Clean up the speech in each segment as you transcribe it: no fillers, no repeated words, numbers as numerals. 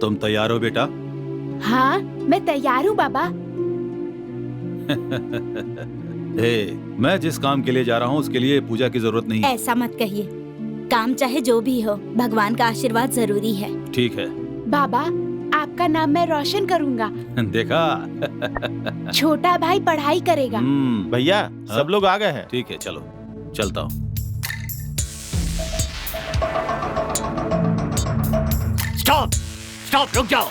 तुम तैयार हो बेटा? हाँ, मैं तैयार हूँ बाबा। मैं जिस काम के लिए जा रहा हूँ उसके लिए पूजा की जरूरत नहीं है। ऐसा मत कहिए, काम चाहे जो भी हो, भगवान का आशीर्वाद जरूरी है। ठीक है बाबा, आपका नाम मैं रोशन करूँगा। देखा। छोटा भाई पढ़ाई करेगा। भैया सब लोग आ गए हैं। ठीक है, चलो चलता हूँ। स्टॉप, रुक जाओ।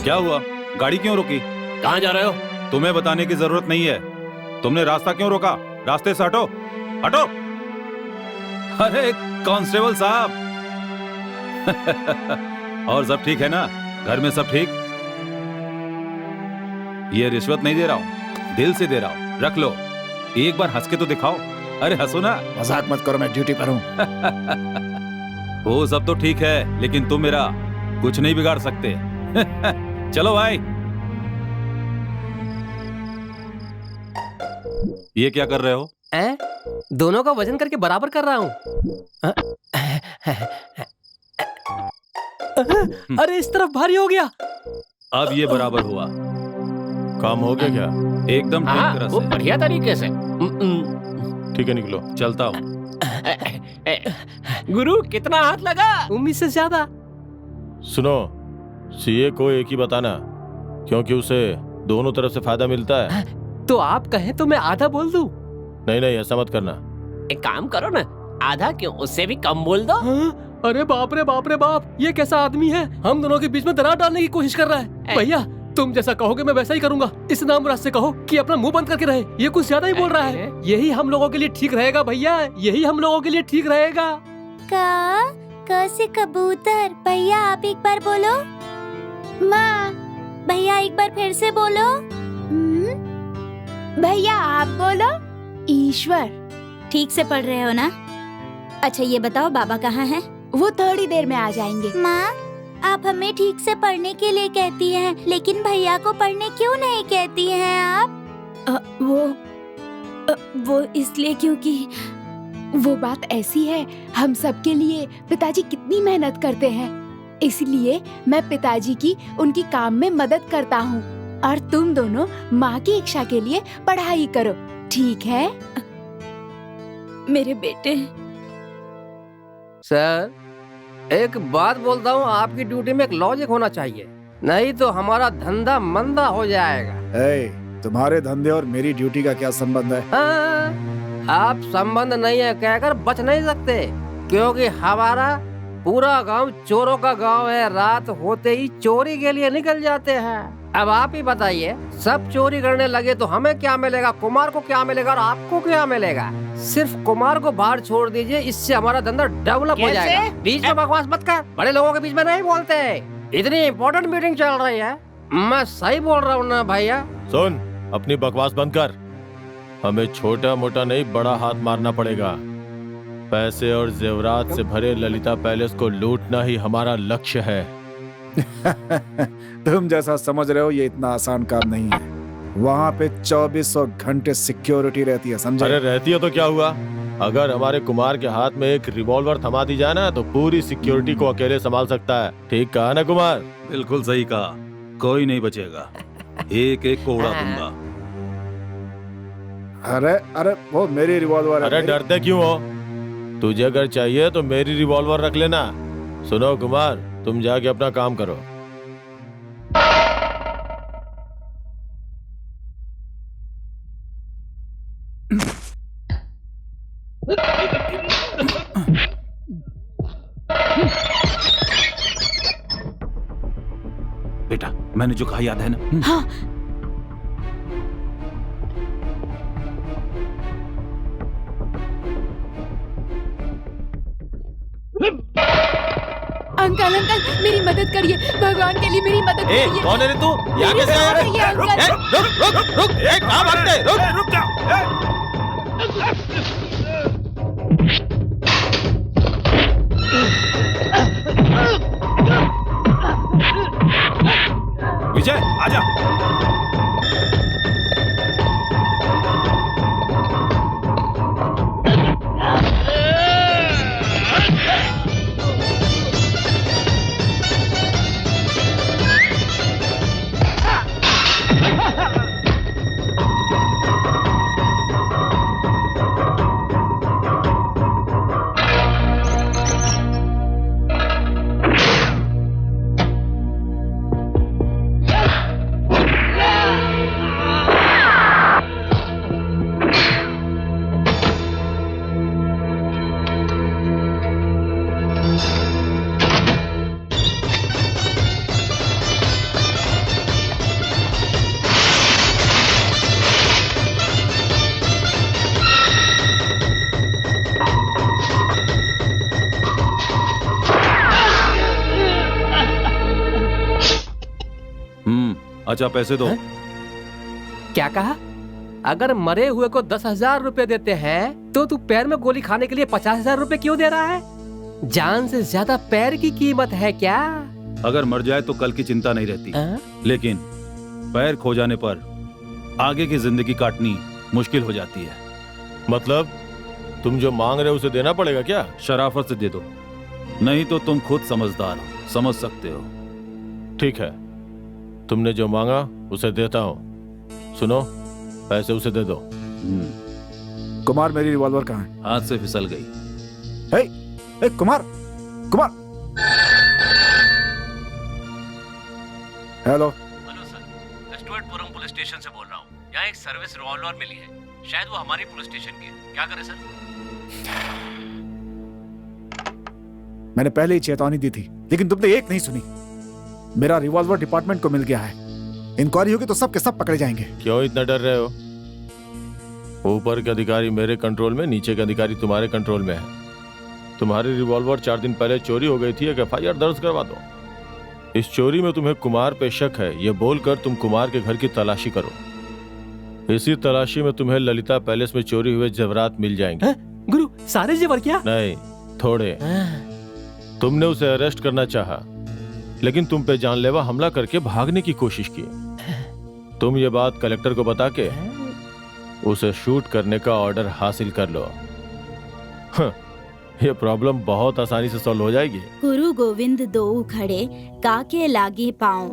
क्या हुआ? गाड़ी क्यों रोकी? कहाँ जा रहे हो? तुम्हें बताने की जरूरत नहीं है। तुमने रास्ता क्यों रोका? रास्ते से हटो, हटो। अरे कांस्टेबल साहब। और सब ठीक है ना? घर में सब ठीक? ये रिश्वत नहीं दे रहा हूँ, दिल से दे रहा हूँ। रख लो, एक बार हंस के तो दिखाओ। अरे हंसो ना। मजाक मत करो, मैं ड्यूटी पर हूँ। वो सब तो ठीक है, लेकिन तुम मेरा कुछ नहीं बिगाड़ सकते। चलो भाई। ये क्या कर रहे हो? दोनों का वजन करके बराबर कर रहा हूँ। अरे इस तरफ भारी हो गया। अब ये बराबर हुआ। काम हो गया क्या? एकदम ठीक तरह वो से। बढ़िया तरीके से। ठीक है, निकलो। चलता हूँ। गुरु कितना हाथ लगा? उम्मीद से ज्यादा। सुनो, सीए को एक ही बताना, क्योंकि उसे दोनों तरफ से फायदा मिलता है। तो आप कहें तो मैं आधा बोल दूं? नहीं नहीं, ऐसा मत करना। एक काम करो ना, आधा क्यों, उससे भी कम बोल दो। हाँ? अरे बाप रे बाप रे बाप, ये कैसा आदमी है? हम दोनों के बीच में दरार डालने की कोशिश कर रहा है। भैया तुम जैसा कहोगे मैं वैसा ही करूंगा। इस नामुराद से कहो कि अपना मुंह बंद करके रहे। ये कुछ ज्यादा ही बोल रहा है। यही हम लोगों के लिए ठीक रहेगा भैया, यही हम लोगों के लिए ठीक रहेगा। क से कबूतर। भैया आप एक बार बोलो। माँ। भैया एक बार फिर से बोलो। भैया आप बोलो। ईश्वर। ठीक से पढ़ रहे हो ना? अच्छा ये बताओ, बाबा कहाँ हैं? वो थोड़ी देर में आ जाएंगे। माँ, आप हमें ठीक से पढ़ने के लिए कहती हैं, लेकिन भैया को पढ़ने क्यों नहीं कहती हैं आप? वो इसलिए क्योंकि वो बात ऐसी है, हम सबके लिए पिताजी कितनी मेहनत करते हैं, इसलिए मैं पिताजी की उनकी काम में मदद करता हूँ। और तुम दोनों माँ की इच्छा के लिए पढ़ाई करो, ठीक है? मेरे बेटे। सर एक बात बोलता हूँ, आपकी ड्यूटी में एक लॉजिक होना चाहिए, नहीं तो हमारा धंधा मंदा हो जाएगा। तुम्हारे धंधे और मेरी ड्यूटी का क्या संबंध है? आप संबंध नहीं है कहकर बच नहीं सकते, क्योंकि हमारा पूरा गांव चोरों का गांव है। रात होते ही चोरी के लिए निकल जाते हैं। अब आप ही बताइए, सब चोरी करने लगे तो हमें क्या मिलेगा, कुमार को क्या मिलेगा और आपको क्या मिलेगा? सिर्फ कुमार को बाहर छोड़ दीजिए, इससे हमारा धंधा डेवलप हो जाएगा। बीच में बकवास मत कर, बड़े लोगों के बीच में नहीं बोलते। इतनी इम्पोर्टेंट मीटिंग चल रही है, मैं सही बोल रहा हूँ ना भैया? सुन, अपनी बकवास बंद कर। हमें छोटा मोटा नहीं, बड़ा हाथ मारना पड़ेगा। पैसे और जेवरात से भरे ललिता पैलेस को लूटना ही हमारा लक्ष्य है। तुम जैसा समझ रहे हो ये इतना आसान काम नहीं है। वहाँ पे 2400 घंटे सिक्योरिटी रहती है, समझे? अरे रहती है तो क्या हुआ? अगर हमारे कुमार के हाथ में एक रिवॉल्वर थमा दी जाए ना, तो पूरी सिक्योरिटी को अकेले संभाल सकता है। ठीक कहा ना कुमार? बिल्कुल सही कहा, कोई नहीं बचेगा, एक एक को उड़ा दूंगा। अरे वो मेरी रिवॉल्वर है। अरे डरते क्यों हो? तुझे अगर चाहिए तो मेरी रिवॉल्वर रख लेना। सुनो कुमार, तुम जाके अपना काम करो। बेटा मैंने जो कहा याद है ना? हाँ। अंकल मेरी मदद करिए, भगवान के लिए मेरी मदद करिए। कौन है रे तू? यहाँ कैसे आया रे? रुक, कहाँ भागते? रुक जा। विजय आजा। अच्छा पैसे दो। क्या कहा? अगर मरे हुए को 10,000 रुपए देते हैं तो तू पैर में गोली खाने के लिए 50,000 रुपए क्यों दे रहा है? जान से ज्यादा पैर की कीमत है क्या? अगर मर जाए तो कल की चिंता नहीं रहती, लेकिन पैर खो जाने पर आगे की जिंदगी काटनी मुश्किल हो जाती है। मतलब तुम जो मांग रहे हो उसे देना पड़ेगा क्या? शराफत से दे दो, नहीं तो तुम खुद समझदार हो, समझ सकते हो। ठीक है, तुमने जो मांगा उसे देता हूँ। सुनो, पैसे उसे दे दो। कुमार, मेरी रिवॉल्वर कहाँ है? हाथ से फिसल गई। ए, Kumar, Kumar. Hello hello sir, मैं स्टुअर्टपुरम पुलिस स्टेशन से बोल रहा हूँ। यहाँ एक सर्विस रिवॉल्वर मिली है, शायद वो हमारी पुलिस स्टेशन की है। क्या करें सर? मैंने पहले ही चेतावनी दी थी, लेकिन तुमने एक नहीं सुनी। मेरा रिवॉल्वर डिपार्टमेंट को मिल गया है। इंक्वायरी होगी तो सब के सब पकड़े जाएंगे। क्यों इतना डर रहे हो? ऊपर के अधिकारी मेरे कंट्रोल में, नीचे के अधिकारी तुम्हारे कंट्रोल में है। तुम्हारी रिवॉल्वर 4 दिन पहले चोरी हो गई थी, एक FIR दर्ज करवा दो। इस चोरी में तुम्हें कुमार पे शक है, ये बोलकर तुम कुमार के घर की तलाशी करो। इसी तलाशी में तुम्हें ललिता पैलेस में चोरी हुए जेवरात मिल जाएंगे। गुरु, सारे जेवर क्या? नहीं, थोड़े। तुमने उसे अरेस्ट करना चाहा, लेकिन तुम पे जानलेवा हमला करके भागने की कोशिश की। तुम ये बात कलेक्टर को बता के उसे शूट करने का ऑर्डर हासिल कर लो। ये प्रॉब्लम बहुत आसानी से सॉल्व हो जाएगी। गुरु गोविंद दो खड़े काके लागे पाँव,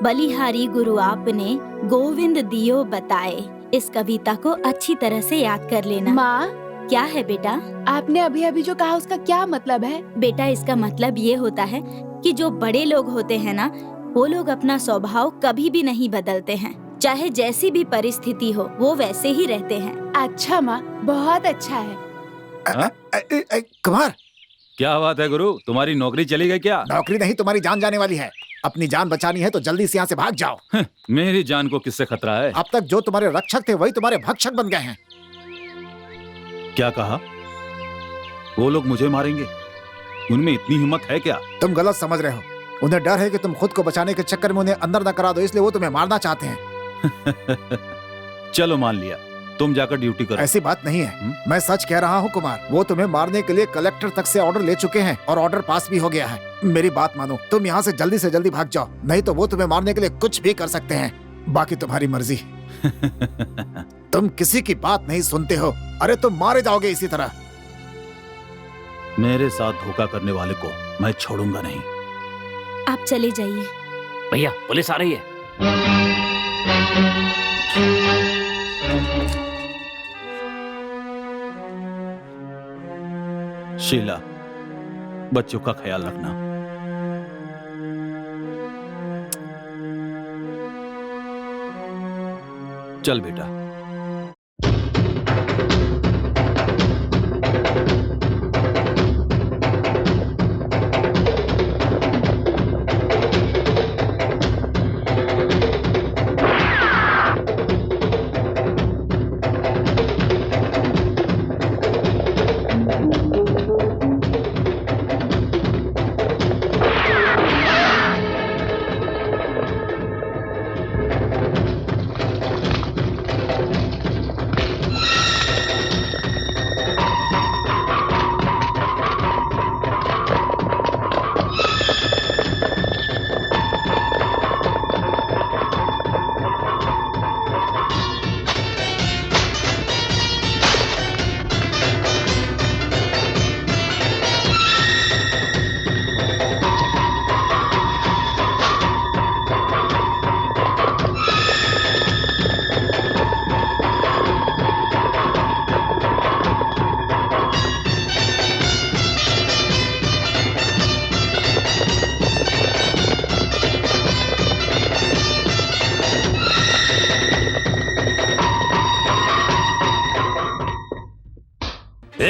बलिहारी गुरु आपने गोविंद दियो बताए। इस कविता को अच्छी तरह से याद कर लेना। माँ, क्या है बेटा? आपने अभी अभी जो कहा उसका क्या मतलब है? बेटा, इसका मतलब ये होता है कि जो बड़े लोग होते हैं ना, वो लोग अपना स्वभाव कभी भी नहीं बदलते हैं। चाहे जैसी भी परिस्थिति हो, वो वैसे ही रहते हैं। अच्छा माँ, बहुत अच्छा है। कुमार, क्या बात है गुरु, तुम्हारी नौकरी चली गई क्या? नौकरी नहीं, तुम्हारी जान जाने वाली है। अपनी जान बचानी है तो जल्दी से यहाँ से भाग जाओ। मेरी जान को किससे खतरा है? अब तक जो तुम्हारे रक्षक थे वही तुम्हारे भक्षक बन गए हैं। क्या कहा? वो लोग मुझे मारेंगे? उनमें इतनी हिम्मत है क्या? तुम गलत समझ रहे हो। उन्हें डर है कि तुम खुद को बचाने के चक्कर में उन्हें अंदर न करा दो, इसलिए वो तुम्हें मारना चाहते हैं। चलो मान लिया, तुम जाकर ड्यूटी करो। ऐसी बात नहीं है, मैं सच कह रहा हूँ कुमार। वो तुम्हें मारने के लिए कलेक्टर तक से ऑर्डर ले चुके हैं और ऑर्डर पास भी हो गया है। मेरी बात मानो, तुम यहाँ से जल्दी भाग जाओ, नहीं तो वो तुम्हें मारने के लिए कुछ भी कर सकते हैं। बाकी तुम्हारी मर्जी। तुम किसी की बात नहीं सुनते हो। अरे तुम मारे जाओगे इसी तरह। मेरे साथ धोखा करने वाले को मैं छोड़ूंगा नहीं। आप चले जाइए। भैया, पुलिस आ रही है। शीला, बच्चों का ख्याल रखना। चल बेटा।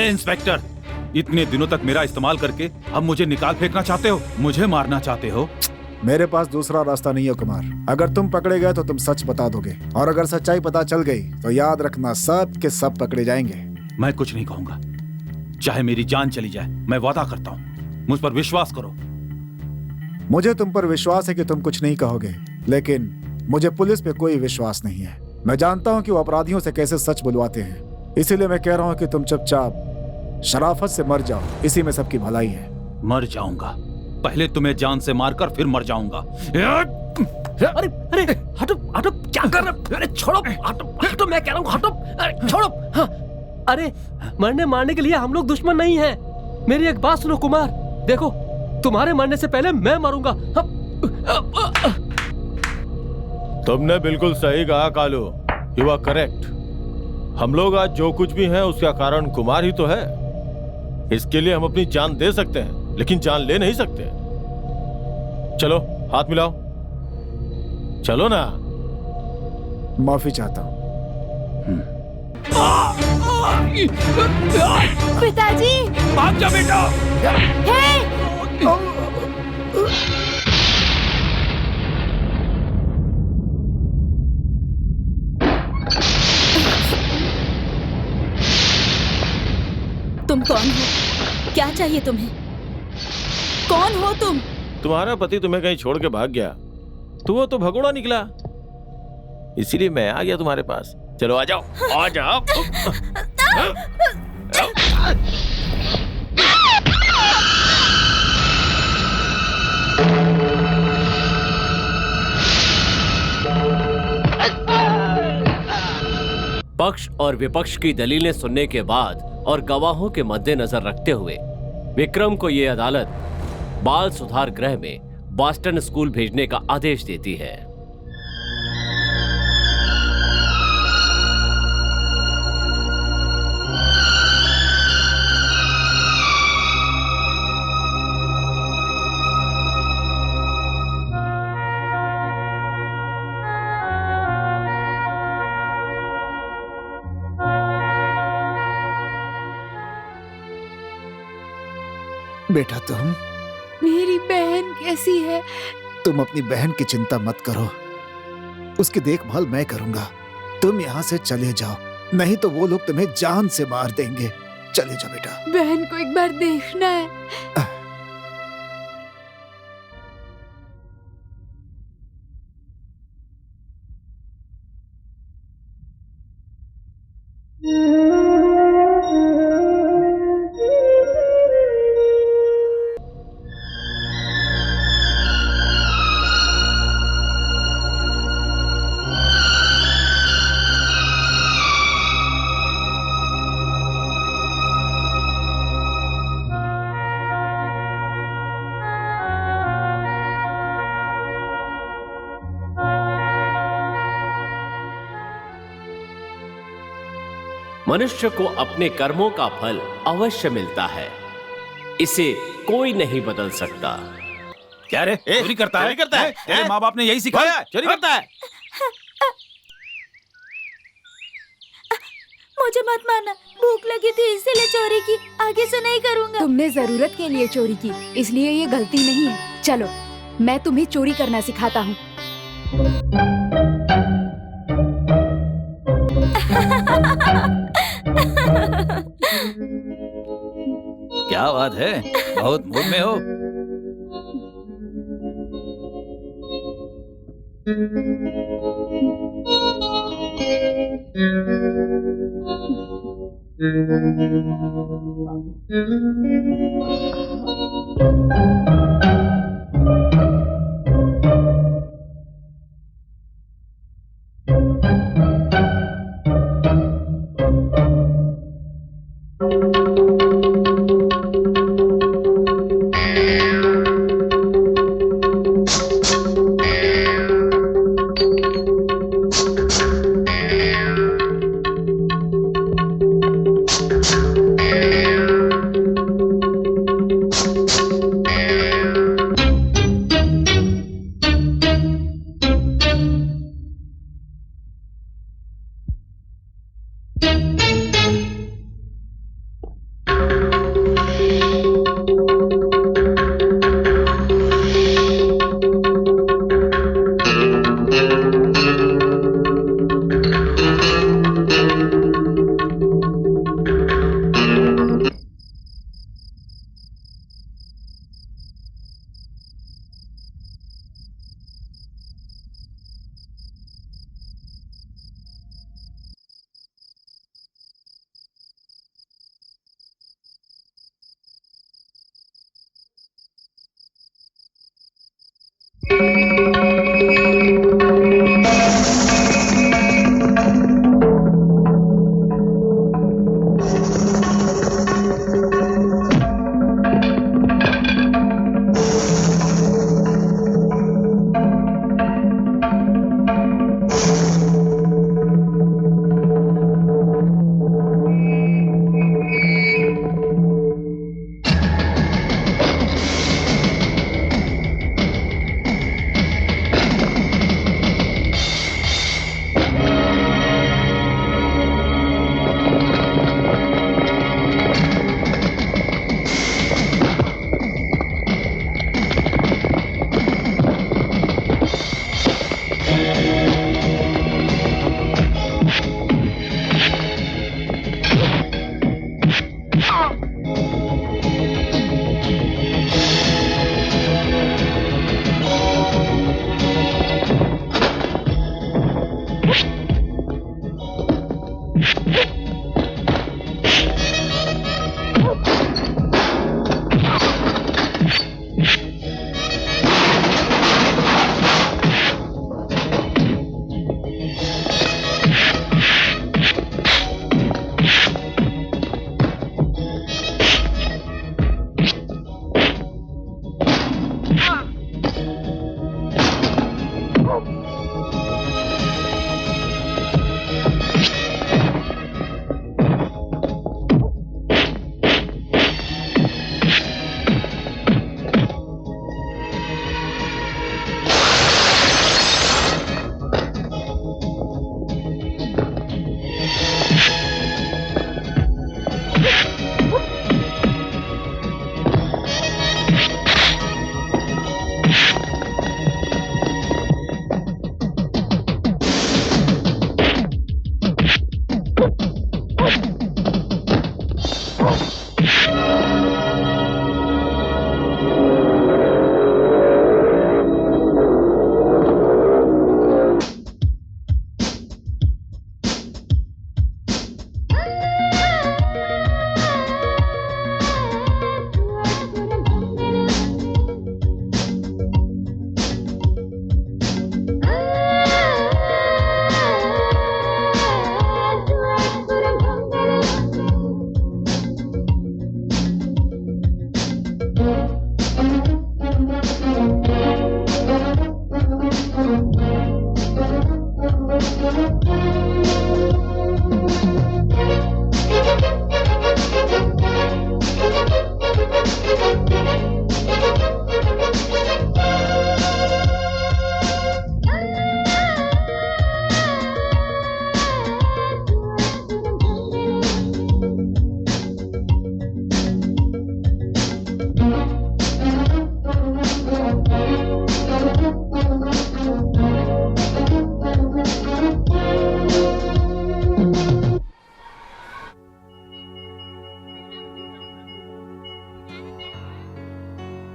इंस्पेक्टर, इतने दिनों तक मेरा इस्तेमाल करके अब मुझे निकाल फेंकना चाहते हो? मुझे मारना चाहते हो? मेरे पास दूसरा रास्ता नहीं है कुमार। अगर तुम पकड़े गए तो तुम सच बता दोगे, और अगर सच्चाई पता चल गई तो याद रखना, सब के सब पकड़े जाएंगे। मैं कुछ नहीं कहूंगा, चाहे मेरी जान चली जाए। मैं वादा करता हूँ, मुझ पर विश्वास करो। मुझे तुम पर विश्वास है कि तुम कुछ नहीं कहोगे, लेकिन मुझे पुलिस पे कोई विश्वास नहीं है। मैं जानता हूँ कि वो अपराधियों से कैसे सच बुलवाते हैं, इसीलिए मैं कह रहा हूँ कि तुम चुपचाप शराफत से मर जाओ, इसी में सबकी भलाई है। मर जाऊंगा, पहले तुम्हें जान से मारकर फिर मर जाऊंगा। अरे अरे हटो हटो, क्या कर रहे? अरे छोड़ो, हटो हटो, मैं कह रहा हूँ हटो, अरे छोड़ो। हाँ, अरे मरने मारने के लिए हम लोग दुश्मन नहीं हैं। मेरी एक बात सुनो कुमार, देखो तुम्हारे मरने से पहले मैं मरूंगा। तुमने बिल्कुल सही कहा कालू, यू आर करेक्ट। हम लोग आज जो कुछ भी हैं उसका कारण कुमार ही तो है। इसके लिए हम अपनी जान दे सकते हैं लेकिन जान ले नहीं सकते। चलो हाथ मिलाओ, चलो ना। माफी चाहता हूँ। पिताजी, भाग जा बेटा। हे! तुम कौन हो? क्या चाहिए तुम्हें? कौन हो तुम? तुम्हारा पति तुम्हें कहीं छोड़ के भाग गया, तो वो तो भगोड़ा निकला, इसीलिए मैं आ गया तुम्हारे पास। चलो आ जाओ, आ जाओ। पक्ष और विपक्ष की दलीलें सुनने के बाद और गवाहों के मद्देनजर रखते हुए विक्रम को ये अदालत बाल सुधार गृह में बॉस्टन स्कूल भेजने का आदेश देती है। बेटा तुम, मेरी बहन कैसी है? तुम अपनी बहन की चिंता मत करो, उसकी देखभाल मैं करूंगा। तुम यहाँ से चले जाओ, नहीं तो वो लोग तुम्हें जान से मार देंगे। चले जाओ बेटा। बहन को एक बार देखना है। मनुष्य को अपने कर्मों का फल अवश्य मिलता है, इसे कोई नहीं बदल सकता। क्या रे, चोरी करता है? तेरे माँ बाप ने यही सिखाया, चोरी करता है। मुझे मत मारना, भूख लगी थी इसीलिए चोरी की, आगे से नहीं करूंगा। तुमने जरूरत के लिए चोरी की, इसलिए ये गलती नहीं है। चलो, मैं तुम्हें चोरी करना सिखाता हूँ। क्या बात है, बहुत मूड में हो।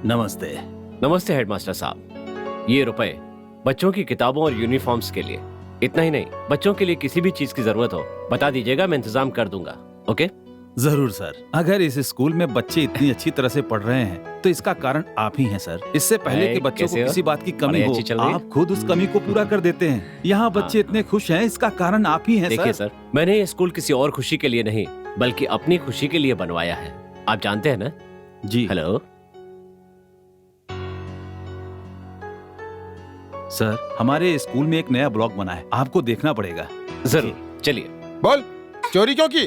नमस्ते। नमस्ते हेडमास्टर साहब। ये रुपए बच्चों की किताबों और यूनिफॉर्म्स के लिए। इतना ही नहीं, बच्चों के लिए किसी भी चीज की जरूरत हो बता दीजिएगा, मैं इंतजाम कर दूंगा। ओके? जरूर सर। अगर इस स्कूल में बच्चे इतनी अच्छी तरह से पढ़ रहे हैं तो इसका कारण आप ही हैं सर। इससे पहले कि बच्चों को कैसे हो? किसी बात की कमी पढ़ाई हो, अच्छी चल रही है? आप खुद उस कमी को पूरा कर देते हैं। यहाँ बच्चे इतने खुश हैं, इसका कारण आप ही हैं देखिए सर। सर, मैंने ये स्कूल किसी और खुशी के लिए नहीं बल्कि अपनी खुशी के लिए बनवाया है। आप जानते हैं ना? जी हेलो सर, हमारे स्कूल में एक नया ब्लॉग बना है, आपको देखना पड़ेगा। जरूर, चलिए। बोल, चोरी क्यों की?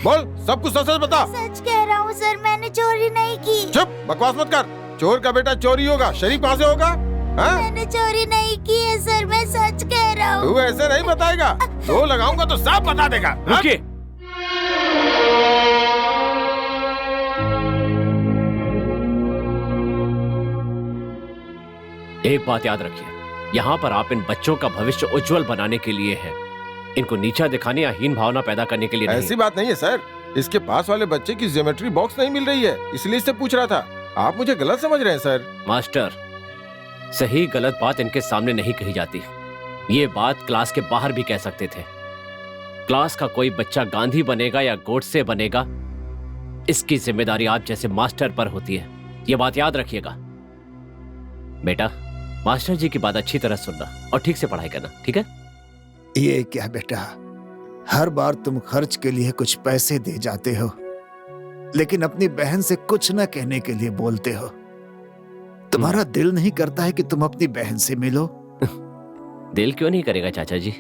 बोल, सब कुछ सच सच बता। सच कह रहा हूँ सर, मैंने चोरी नहीं की। चुप, बकवास मत कर। चोर का बेटा चोरी होगा, शरीफ कहाँ से होगा? हाँ? मैंने चोरी नहीं की है सर, मैं सच कह रहा हूँ। तू ऐसे नहीं बताएगा, दो लगाऊंगा तो साफ बता देगा। हाँ? रुकिए। एक बात याद रखिए, यहाँ पर आप इन बच्चों का भविष्य उज्जवल बनाने के लिए हैं, इनको नीचा दिखाने या हीन भावना पैदा करने के लिए नहीं। ऐसी बात नहीं है सर, इसके पास वाले बच्चे की ज्योमेट्री बॉक्स नहीं मिल रही है, इसलिए इससे पूछ रहा था। आप मुझे गलत समझ रहे हैं सर। मास्टर, सही गलत बात इनके सामने नहीं कही जाती। ये बात क्लास के बाहर भी कह सकते थे। क्लास का कोई बच्चा गांधी बनेगा या गोडसे बनेगा, इसकी जिम्मेदारी आप जैसे मास्टर पर होती है। ये बात याद रखिएगा। बेटा, मास्टर जी की बात अच्छी तरह सुनना और ठीक से पढ़ाई करना, ठीक है? ये क्या बेटा, हर बार तुम खर्च के लिए कुछ पैसे दे जाते हो, लेकिन अपनी बहन से कुछ न कहने के लिए बोलते हो। तुम्हारा दिल नहीं करता है कि तुम अपनी बहन से मिलो? दिल क्यों नहीं करेगा चाचा जी,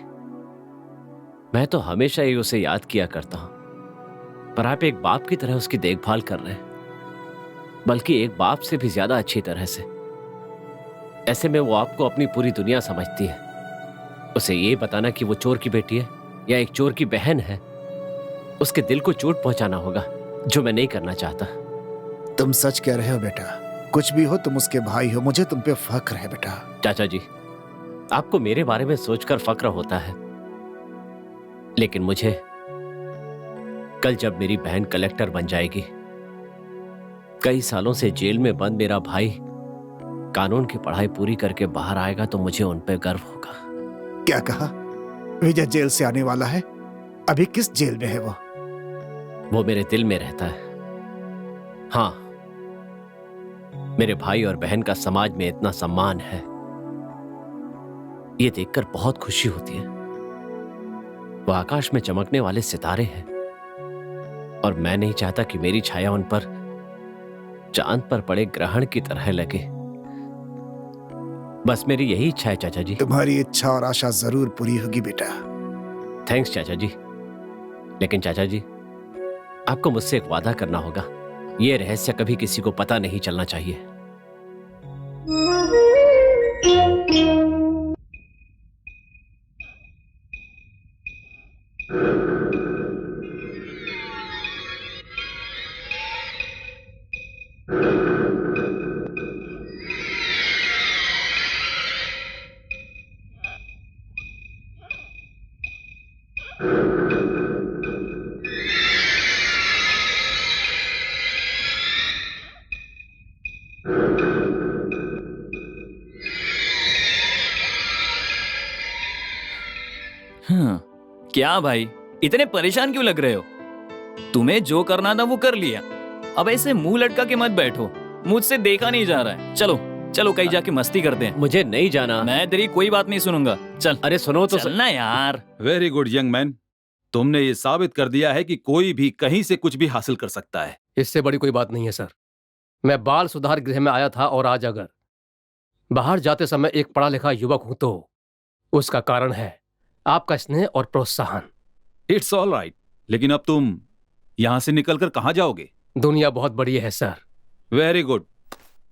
मैं तो हमेशा ही उसे याद किया करता हूं, पर आप एक बाप की तरह उसकी देखभाल कर रहे हैं, बल्कि एक बाप से भी ज्यादा अच्छी तरह से। ऐसे में वो आपको अपनी पूरी दुनिया समझती है। उसे ये बताना कि वो चोर की बेटी है या एक चोर की बहन है, उसके दिल को चोट पहुंचाना होगा, जो मैं नहीं करना चाहता। तुम सच कह रहे हो बेटा, कुछ भी हो तुम उसके भाई हो, मुझे तुम पे फख्र है बेटा। चाचा जी, आपको मेरे बारे में सोचकर फक्र होता है, लेकिन मुझे कल जब मेरी बहन कलेक्टर बन जाएगी, कई सालों से जेल में बंद मेरा भाई कानून की पढ़ाई पूरी करके बाहर आएगा, तो मुझे उन पे गर्व होगा। क्या कहा? विजय जेल से आने वाला है? अभी किस जेल में है वो? वो मेरे दिल में रहता है। हाँ, मेरे भाई और बहन का समाज में इतना सम्मान है, ये देखकर बहुत खुशी होती है। वो आकाश में चमकने वाले सितारे हैं, और मैं नहीं चाहता कि मेरी छाया उन पर चांद पर पड़े ग्रहण की तरह लगे। बस मेरी यही इच्छा है चाचा जी। तुम्हारी इच्छा और आशा जरूर पूरी होगी बेटा। थैंक्स चाचा जी। लेकिन चाचा जी, आपको मुझसे एक वादा करना होगा, ये रहस्य कभी किसी को पता नहीं चलना चाहिए। क्या भाई, इतने परेशान क्यों लग रहे हो? तुम्हें जो करना था वो कर लिया, अब ऐसे मुंह लटका के मत बैठो। मुझसे देखा नहीं जा रहा है। चलो चलो कहीं जाके मस्ती करते हैं। मुझे नहीं जाना। मैं तेरी कोई बात नहीं सुनूंगा। चल। अरे सुनो तो चलना यार। वेरी गुड यंग मैन, तुमने ये साबित कर दिया है कि कोई भी कहीं से कुछ भी हासिल कर सकता है। इससे बड़ी कोई बात नहीं है सर। मैं बाल सुधार गृह में आया था, और आज अगर बाहर जाते समय एक पढ़ा लिखा युवक हूं तो उसका कारण है आपका स्नेह और प्रोत्साहन। इट्स ऑल राइट, लेकिन अब तुम यहां से निकलकर कहां जाओगे? दुनिया बहुत बड़ी है सर। Very good.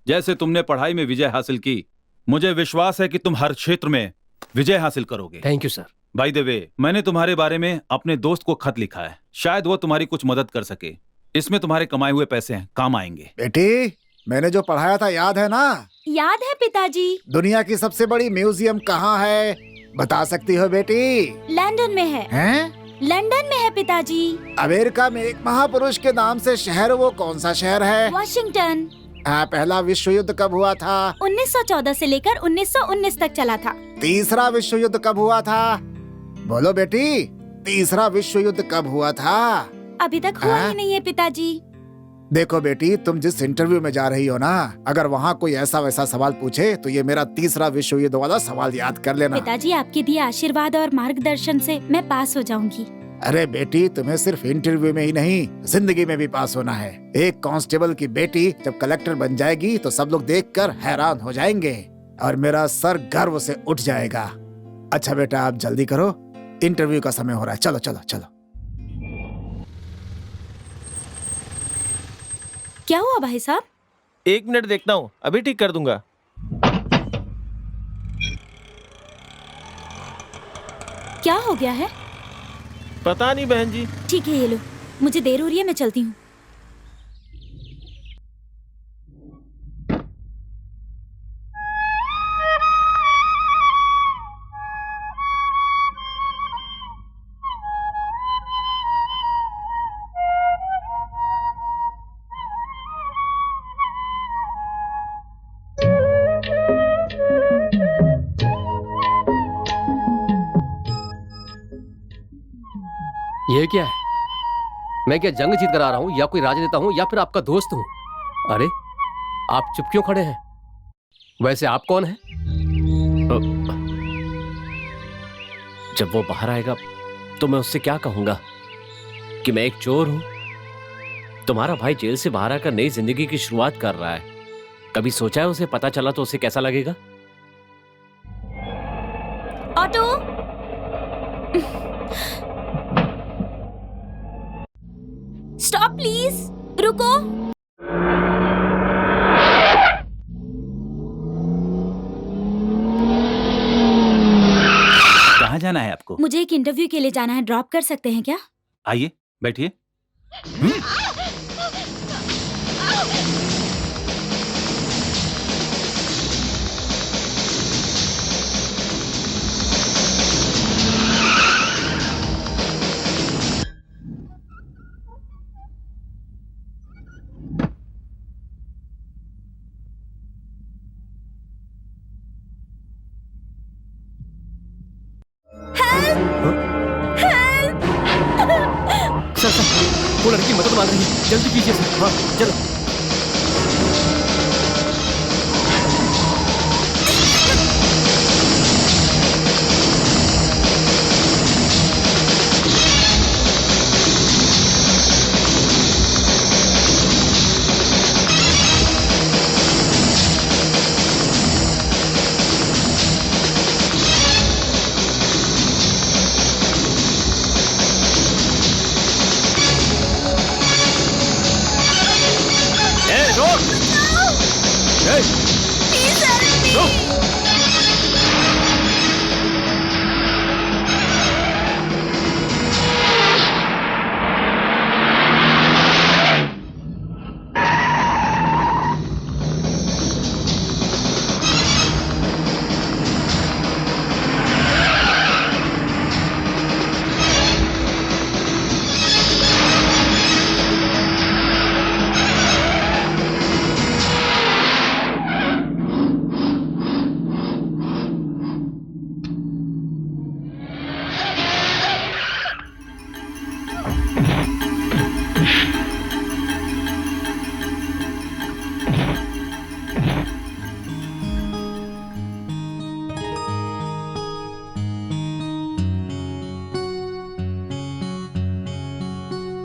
जैसे तुमने पढ़ाई में विजय हासिल की, मुझे विश्वास है कि तुम हर क्षेत्र में विजय हासिल करोगे। Thank you sir. By the way, मैंने तुम्हारे बारे में अपने दोस्त को खत लिखा है, शायद वो तुम्हारी कुछ मदद कर सके। इसमें तुम्हारे कमाए हुए पैसे हैं, काम आएंगे। बेटी, मैंने जो पढ़ाया था याद है ना? याद है पिताजी। दुनिया की सबसे बड़ी म्यूजियम कहाँ है, बता सकती हो बेटी? लंदन में है। हैं? लंदन में है पिताजी। अमेरिका में एक महापुरुष के नाम से शहर, वो कौन सा शहर है? वॉशिंगटन। पहला विश्व युद्ध कब हुआ था? 1914 से लेकर 1919 तक चला था। तीसरा विश्व युद्ध कब हुआ था? बोलो बेटी, तीसरा विश्व युद्ध कब हुआ था? अभी तक हुआ ही नहीं है पिताजी। देखो बेटी, तुम जिस इंटरव्यू में जा रही हो ना, अगर वहाँ कोई ऐसा वैसा सवाल पूछे तो ये मेरा तीसरा विश्व युद्ध वाला सवाल याद कर लेना। पिताजी, आपके दिए आशीर्वाद और मार्गदर्शन से मैं पास हो जाऊंगी। अरे बेटी, तुम्हें सिर्फ इंटरव्यू में ही नहीं, जिंदगी में भी पास होना है। एक कांस्टेबल की बेटी जब कलेक्टर बन जाएगी तो सब लोग देखकर हैरान हो जाएंगे और मेरा सर गर्व से उठ जाएगा। अच्छा बेटा, आप जल्दी करो, इंटरव्यू का समय हो रहा है। चलो चलो चलो। क्या हुआ भाई साहब? 1 मिनट देखता हूँ, अभी ठीक कर दूंगा। क्या हो गया है? पता नहीं बहन जी। ठीक है, ये लो, मुझे देर हो रही है, मैं चलती हूँ। ये क्या है? मैं क्या जंग जीत कर आ रहा हूँ या कोई राजनेता हूँ या फिर आपका दोस्त हूँ? अरे, आप चुप क्यों खड़े हैं? वैसे आप कौन हैं? जब वो बाहर आएगा तो मैं उससे क्या कहूंगा? कि मैं एक चोर हूं? तुम्हारा भाई जेल से बाहर आकर नई जिंदगी की शुरुआत कर रहा है। कभी सोचा है उसे पता चला तो उसे कैसा लगेगा? ऑटो! स्टॉप प्लीज, रुको। कहाँ जाना है आपको? मुझे एक इंटरव्यू के लिए जाना है, ड्रॉप कर सकते हैं क्या? आइए, बैठिए। सर, वो लड़की मदद मांग रही है, जल्दी कीजिए सर। हाँ, चलो।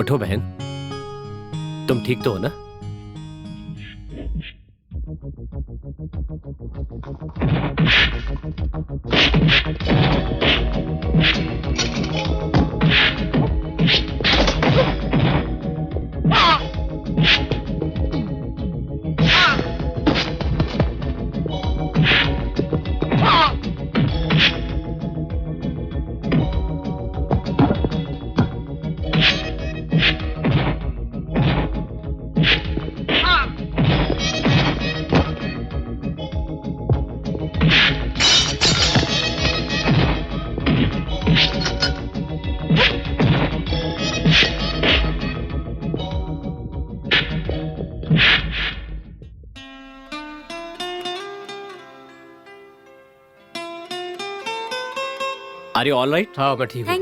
उठो बहन, तुम ठीक तो हो ना? Are you all right? हाँ मैं ठीक हूँ।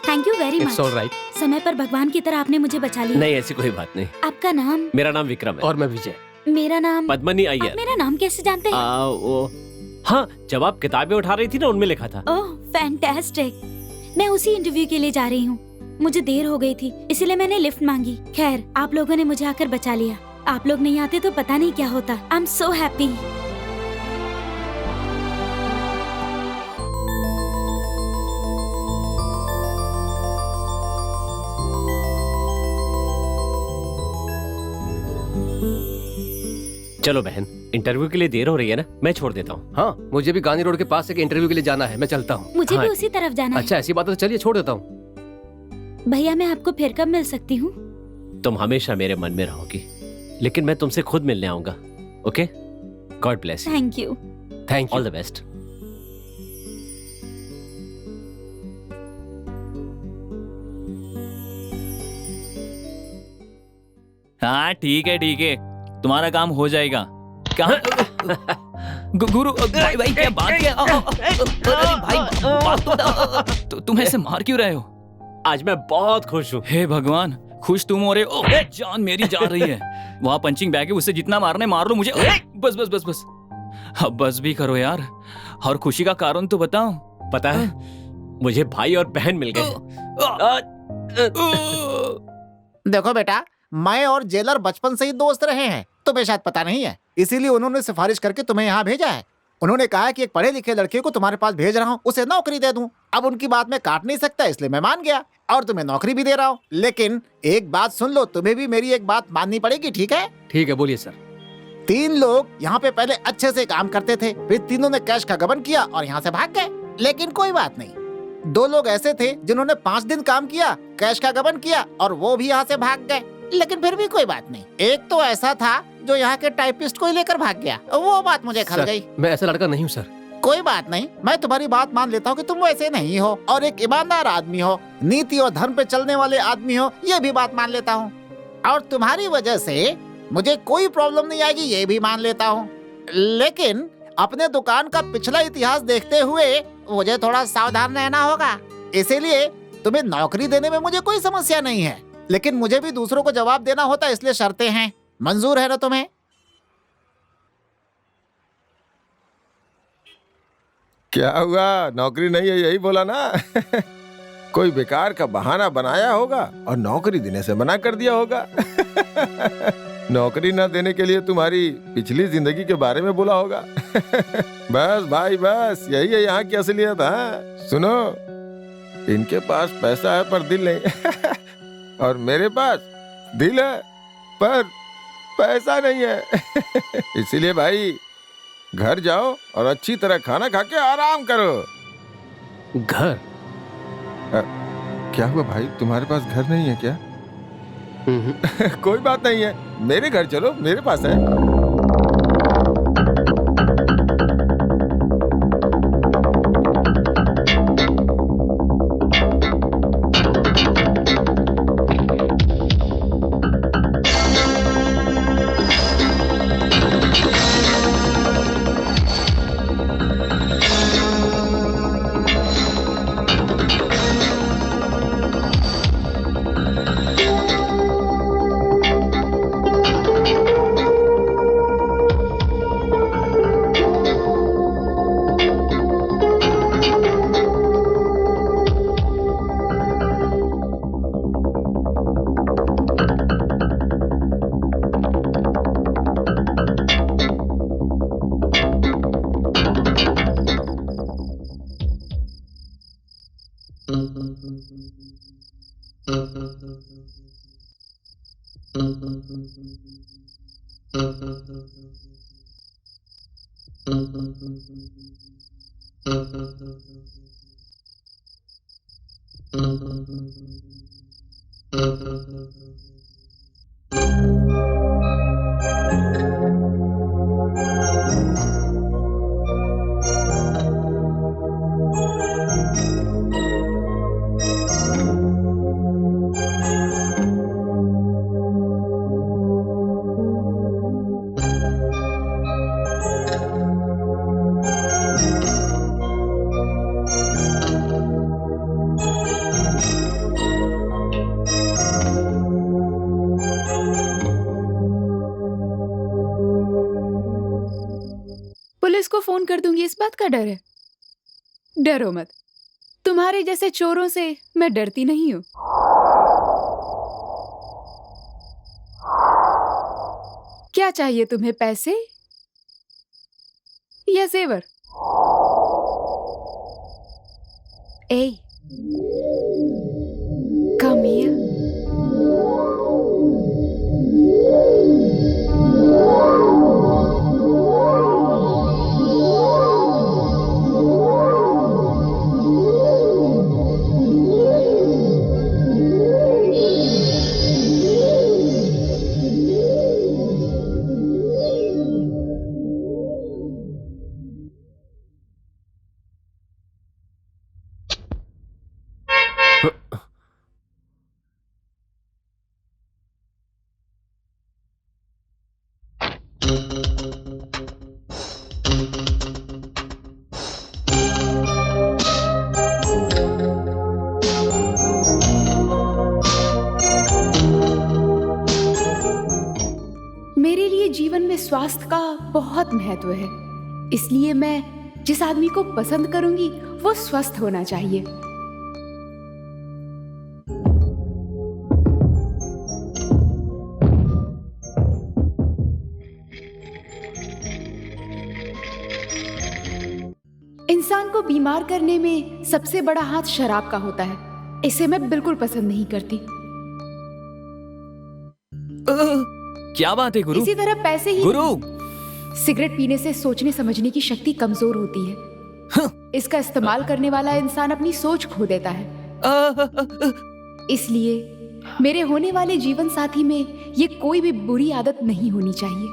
Thank you very it's much. All right. समय पर भगवान की तरह आपने मुझे बचा लिया। नहीं, ऐसी कोई बात नहीं। आपका नाम? मेरा नाम विक्रम है। और मैं विजय। मेरा नाम पद्मनी आप अय्यर। मेरा नाम कैसे जानते हैं? हाँ, जब आप किताबें उठा रही थी ना, उनमें लिखा था। Oh fantastic. मैं उसी इंटरव्यू के लिए जा रही हूँ। मुझे देर हो गई थी, इसलिए मैंने लिफ्ट मांगी। खैर, आप लोगों ने मुझे आकर बचा लिया। आप लोग नहीं आते तो पता नहीं क्या होता। I am so happy. चलो बहन, इंटरव्यू के लिए देर हो रही है ना, मैं छोड़ देता हूँ। हाँ, मुझे भी गांधी रोड के पास एक इंटरव्यू के लिए जाना है, मैं चलता हूँ। मुझे हाँ। भी उसी तरफ जाना है। अच्छा ऐसी बात है तो चलिए छोड़ देता हूँ। भैया, मैं आपको फिर कब मिल सकती हूँ? तुम हमेशा मेरे मन में रहोगी, लेकिन मैं तुमसे खुद मिलने आऊंगा। Okay? God bless you. Thank you. Thank all you. The best. हाँ ठीक है, तुम्हारा काम हो जाएगा। कहाँ गुरु भाई भाई क्या बात है? अरे भाई बात तो बता। तुम ऐसे मार क्यों रहे हो? आज मैं बहुत खुश हूँ। हे भगवान, खुश तुम हो रहे हो। जान मेरी जा रही है। वहाँ पंचिंग बैग है, उससे जितना मारना है मार लो मुझे। बस बस बस बस, अब बस भी करो यार। और खुशी का कारण तो बताओ। पता है, मुझे भाई और बहन मिल गए। देखो बेटा, मैं और जेलर बचपन से ही दोस्त रहे हैं, तुम्हें शायद पता नहीं है। इसीलिए उन्होंने सिफारिश करके तुम्हें यहाँ भेजा है। उन्होंने कहा कि एक पढ़े लिखे लड़के को तुम्हारे पास भेज रहा हूँ, उसे नौकरी दे दूं। अब उनकी बात में काट नहीं सकता, इसलिए मैं मान गया और तुम्हें नौकरी भी दे रहा हूँ। लेकिन एक बात सुन लो, तुम्हें भी मेरी एक बात माननी पड़ेगी, ठीक है? ठीक है, बोलिए सर। 3 लोग यहाँ पे पहले अच्छे से काम करते थे, फिर तीनों ने कैश का गबन किया और यहाँ से भाग गए। लेकिन कोई बात नहीं, 2 लोग ऐसे थे जिन्होंने 5 दिन काम किया, कैश का गबन किया और वो भी यहाँ से भाग गए। लेकिन फिर भी कोई बात नहीं। एक तो ऐसा था जो यहाँ के टाइपिस्ट को ही लेकर भाग गया, वो बात मुझे खल गई। मैं ऐसा लड़का नहीं हूँ सर। कोई बात नहीं, मैं तुम्हारी बात मान लेता हूँ कि तुम वैसे नहीं हो और एक ईमानदार आदमी हो, नीति और धर्म पे चलने वाले आदमी हो, ये भी बात मान लेता हूँ। और तुम्हारी वजह से मुझे कोई प्रॉब्लम नहीं आएगी, ये भी मान लेता हूँ। लेकिन अपने दुकान का पिछला इतिहास देखते हुए मुझे थोड़ा सावधान रहना होगा। इसीलिए तुम्हें नौकरी देने में मुझे कोई समस्या नहीं है, लेकिन मुझे भी दूसरों को जवाब देना होता है, इसलिए शर्तें हैं। मंजूर है ना तुम्हें? क्या हुआ, नौकरी नहीं है यही बोला ना? कोई बेकार का बहाना बनाया होगा और नौकरी देने से मना कर दिया होगा। नौकरी ना देने के लिए तुम्हारी पिछली जिंदगी के बारे में बोला होगा। बस भाई बस, यही है यहाँ की असलियत। हाँ सुनो, इनके पास पैसा है पर दिल नहीं। और मेरे पास दिल है पर पैसा नहीं है। इसीलिए भाई घर जाओ और अच्छी तरह खाना खा के आराम करो। घर? क्या हुआ भाई, तुम्हारे पास घर नहीं है क्या? कोई बात नहीं है, मेरे घर चलो, मेरे पास है। को फोन कर दूंगी, इस बात का डर है? डरो मत, तुम्हारे जैसे चोरों से मैं डरती नहीं हूँ। क्या चाहिए तुम्हें, पैसे या जेवर? ए, कम हियर। मेरे लिए जीवन में स्वास्थ्य का बहुत महत्व है, इसलिए मैं जिस आदमी को पसंद करूंगी वो स्वस्थ होना चाहिए। इंसान को बीमार करने में सबसे बड़ा हाथ शराब का होता है, इसे मैं बिल्कुल पसंद नहीं करती। क्या बात है गुरु? इसी तरह पैसे ही गुरु, सिगरेट पीने से सोचने समझने की शक्ति कमजोर होती है। इसका इस्तेमाल करने वाला इंसान अपनी सोच खो देता है। इसलिए मेरे होने वाले जीवन साथी में ये कोई भी बुरी आदत नहीं होनी चाहिए।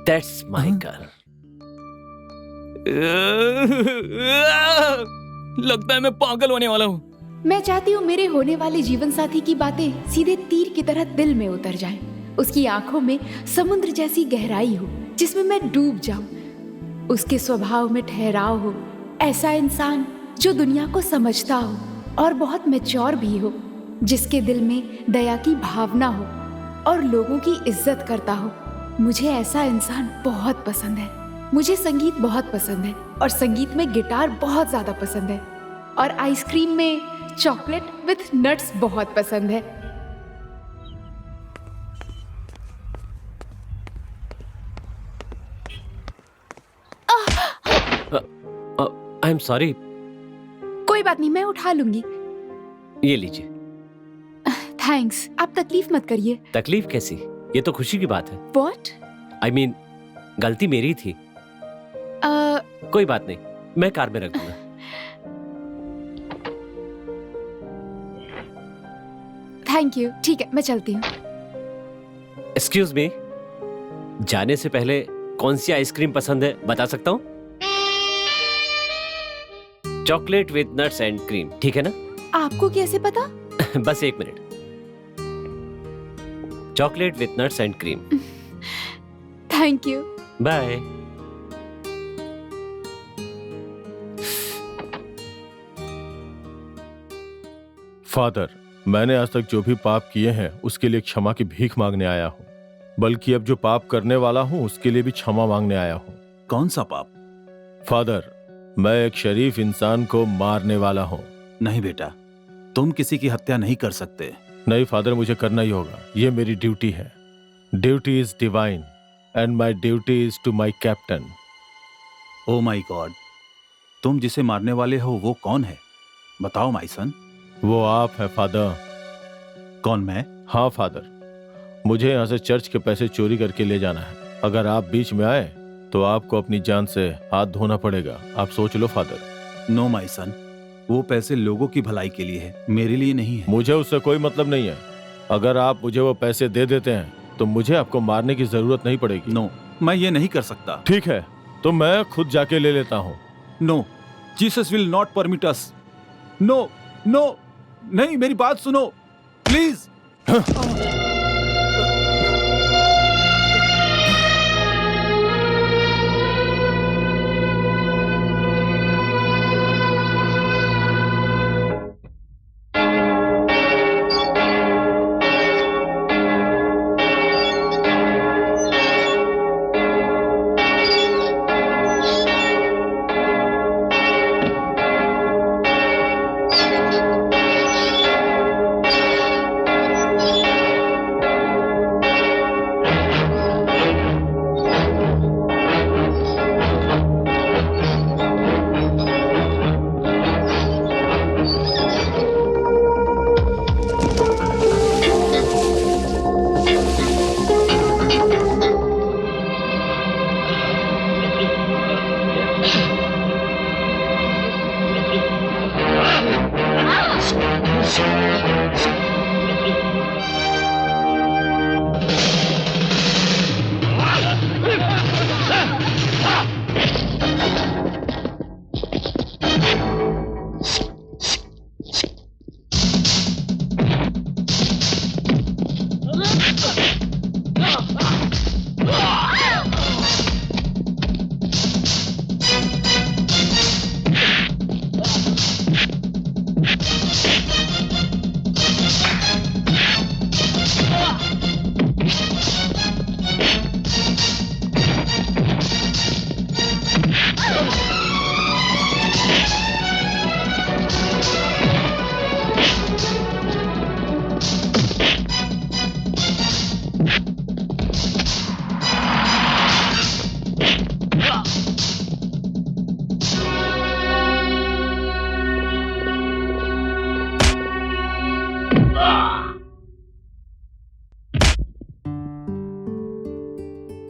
That's my girl. लगता है मैं पागल होने वाला हूँ। मैं चाहती हूँ मेरे होने वाले जीवन साथी की बातें सीधे तीर की तरह दिल में उतर जाएं। उसकी आंखों में समुद्र जैसी गहराई हो जिसमें मैं डूब जाऊं। उसके स्वभाव में ठहराव हो, ऐसा इंसान जो दुनिया को समझता हो और बहुत मैच्योर भी हो, जिसके दिल में दया की भावना हो और लोगों की इज्जत करता हो। मुझे ऐसा इंसान बहुत पसंद है। मुझे संगीत बहुत पसंद है और संगीत में गिटार बहुत ज्यादा पसंद है और आइसक्रीम में चॉकलेट विथ नट्स बहुत पसंद है। आई एम सॉरी। कोई बात नहीं, मैं उठा लूंगी। ये लीजिए। थैंक्स। आप तकलीफ मत करिए। तकलीफ कैसी? ये तो खुशी की बात है। What? आई मीन गलती मेरी थी। कोई बात नहीं, मैं कार में रख दूंगा। Thank you. ठीक है, मैं चलती हूँ। एक्सक्यूज मी, जाने से पहले कौन सी आइसक्रीम पसंद है बता सकता हूँ? Chocolate with nuts and cream, ठीक है ना? आपको कैसे पता? बस एक minute. Chocolate with nuts and cream. Thank you. Bye. Father, मैंने आज तक जो भी पाप किए हैं उसके लिए क्षमा की भीख मांगने आया हूँ, बल्कि अब जो पाप करने वाला हूँ उसके लिए भी क्षमा मांगने आया हूँ। कौन सा पाप? फादर, मैं एक शरीफ इंसान को मारने वाला हूँ। नहीं बेटा, तुम किसी की हत्या नहीं कर सकते। नहीं फादर, मुझे करना ही होगा। ये मेरी ड्यूटी है। Duty is divine and my duty is to my captain. Oh my God, तुम जिसे मारने वाले हो वो कौन है? बताओ माय सन। वो आप है फादर। कौन, मैं? हाँ फादर, मुझे यहाँ से चर्च के पैसे चोरी करके ले जाना है। अगर आप बीच में आए तो आपको अपनी जान से हाथ धोना पड़ेगा। आप सोच लो फादर। नो माय सन, वो पैसे लोगों की भलाई के लिए है, मेरे लिए नहीं है। मुझे उससे कोई मतलब नहीं है। अगर आप मुझे वो पैसे दे देते हैं तो मुझे आपको मारने की जरूरत नहीं पड़ेगी। नो, मैं ये नहीं कर सकता। ठीक है, तो मैं खुद जाके ले लेता हूँ। No, Jesus will not permit us. No no, नहीं, मेरी बात सुनो please.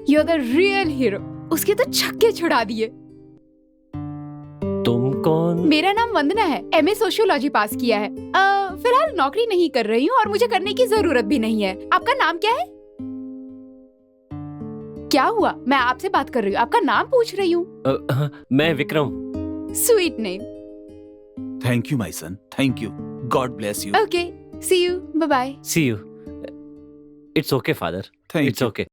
You are the real hero. उसके तो छक्के छुड़ा दिए। तुम कौन? मेरा नाम वंदना है, MA सोशियोलॉजी पास किया है। फिलहाल नौकरी नहीं कर रही हूँ और मुझे करने की जरूरत भी नहीं है। आपका नाम क्या है? क्या हुआ? मैं आपसे बात कर रही हूँ, आपका नाम पूछ रही हूँ। मैं Vikram. Sweet name. Thank you my son, thank you, God bless you. Okay, see you, bye bye. See you. It's okay father, thank it's you. Okay.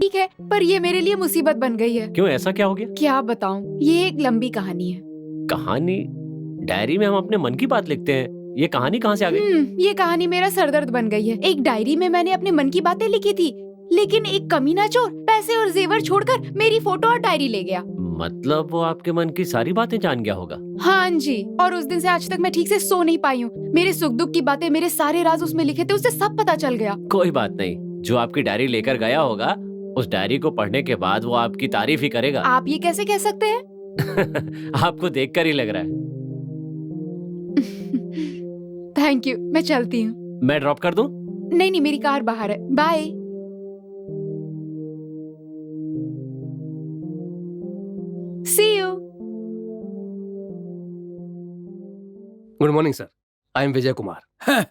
ठीक है, पर ये मेरे लिए मुसीबत बन गई है। क्यों, ऐसा क्या हो गया? क्या बताऊं, ये एक लंबी कहानी है। कहानी? डायरी में हम अपने मन की बात लिखते हैं, ये कहानी कहाँ से आ गई? ये कहानी मेरा सरदर्द बन गई है। एक डायरी में मैंने अपने मन की बातें लिखी थी, लेकिन एक कमीना चोर पैसे और जेवर छोड़कर मेरी फोटो और डायरी ले गया। मतलब वो आपके मन की सारी बातें जान गया होगा? हाँ जी, और उस दिन से आज तक मैं ठीक से सो नहीं पाई हूँ। मेरे सुख दुख की बातें, मेरे सारे राज उसमें लिखे थे, उसे सब पता चल गया। कोई बात नहीं, जो आपकी डायरी लेकर गया होगा उस डायरी को पढ़ने के बाद वो आपकी तारीफ ही करेगा। आप ये कैसे कह सकते हैं? आपको देखकर ही लग रहा है। थैंक यू, मैं चलती हूँ। मैं ड्रॉप कर दूं? नहीं नहीं, मेरी कार बाहर है। Bye. See you. Good morning sir, I am Vijay Kumar.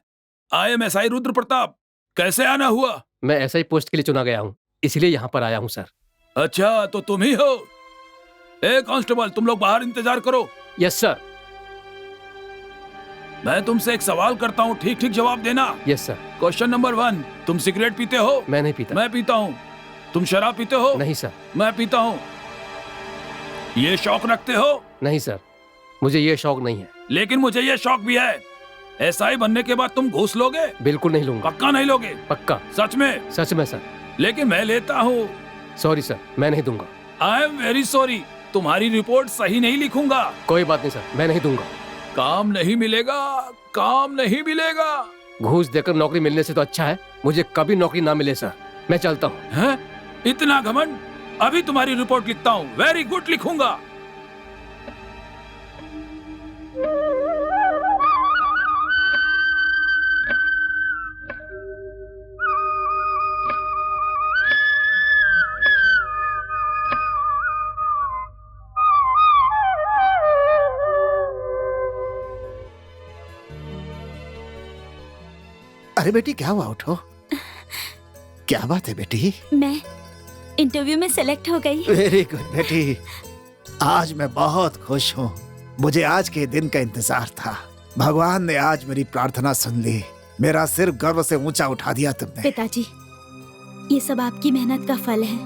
IMSI Rudra Pratap, कैसे आना हुआ? मैं SI पोस्ट के लिए चुना गया हूँ, इसलिए यहाँ पर आया हूँ सर। अच्छा, तो तुम ही हो। ए कांस्टेबल, तुम लोग बाहर इंतजार करो। Yes sir. मैं तुमसे एक सवाल करता हूँ, ठीक ठीक जवाब देना। Yes sir. क्वेश्चन नंबर 1, तुम सिगरेट पीते हो? मैं नहीं पीता। मैं पीता हूँ। तुम शराब पीते हो? नहीं सर। मैं पीता हूँ। ये शौक रखते हो? नहीं सर, मुझे ये शौक नहीं है। लेकिन मुझे ये शौक भी है। SI बनने के बाद तुम घूस लोगे? बिल्कुल नहीं लूंगा। पक्का नहीं लोगे? पक्का। सच में? सच में सर। लेकिन मैं लेता हूँ। सॉरी सर, मैं नहीं दूंगा। आई एम वेरी सॉरी, तुम्हारी रिपोर्ट सही नहीं लिखूंगा। कोई बात नहीं सर, मैं नहीं दूंगा। काम नहीं मिलेगा, काम नहीं मिलेगा। घूस देकर नौकरी मिलने से तो अच्छा है मुझे कभी नौकरी ना मिले सर। मैं चलता हूँ। हैं? इतना घमंड? अभी तुम्हारी रिपोर्ट लिखता हूँ, वेरी गुड लिखूंगा। अरे बेटी, क्या हुआ? उठो। क्या बात है बेटी? मैं इंटरव्यू में सेलेक्ट हो गई। वेरी गुड बेटी, आज मैं बहुत खुश हूँ। मुझे आज के दिन का इंतजार था। भगवान ने आज मेरी प्रार्थना सुन ली। मेरा सिर गर्व से ऊंचा उठा दिया तुमने। पिताजी, ये सब आपकी मेहनत का फल है।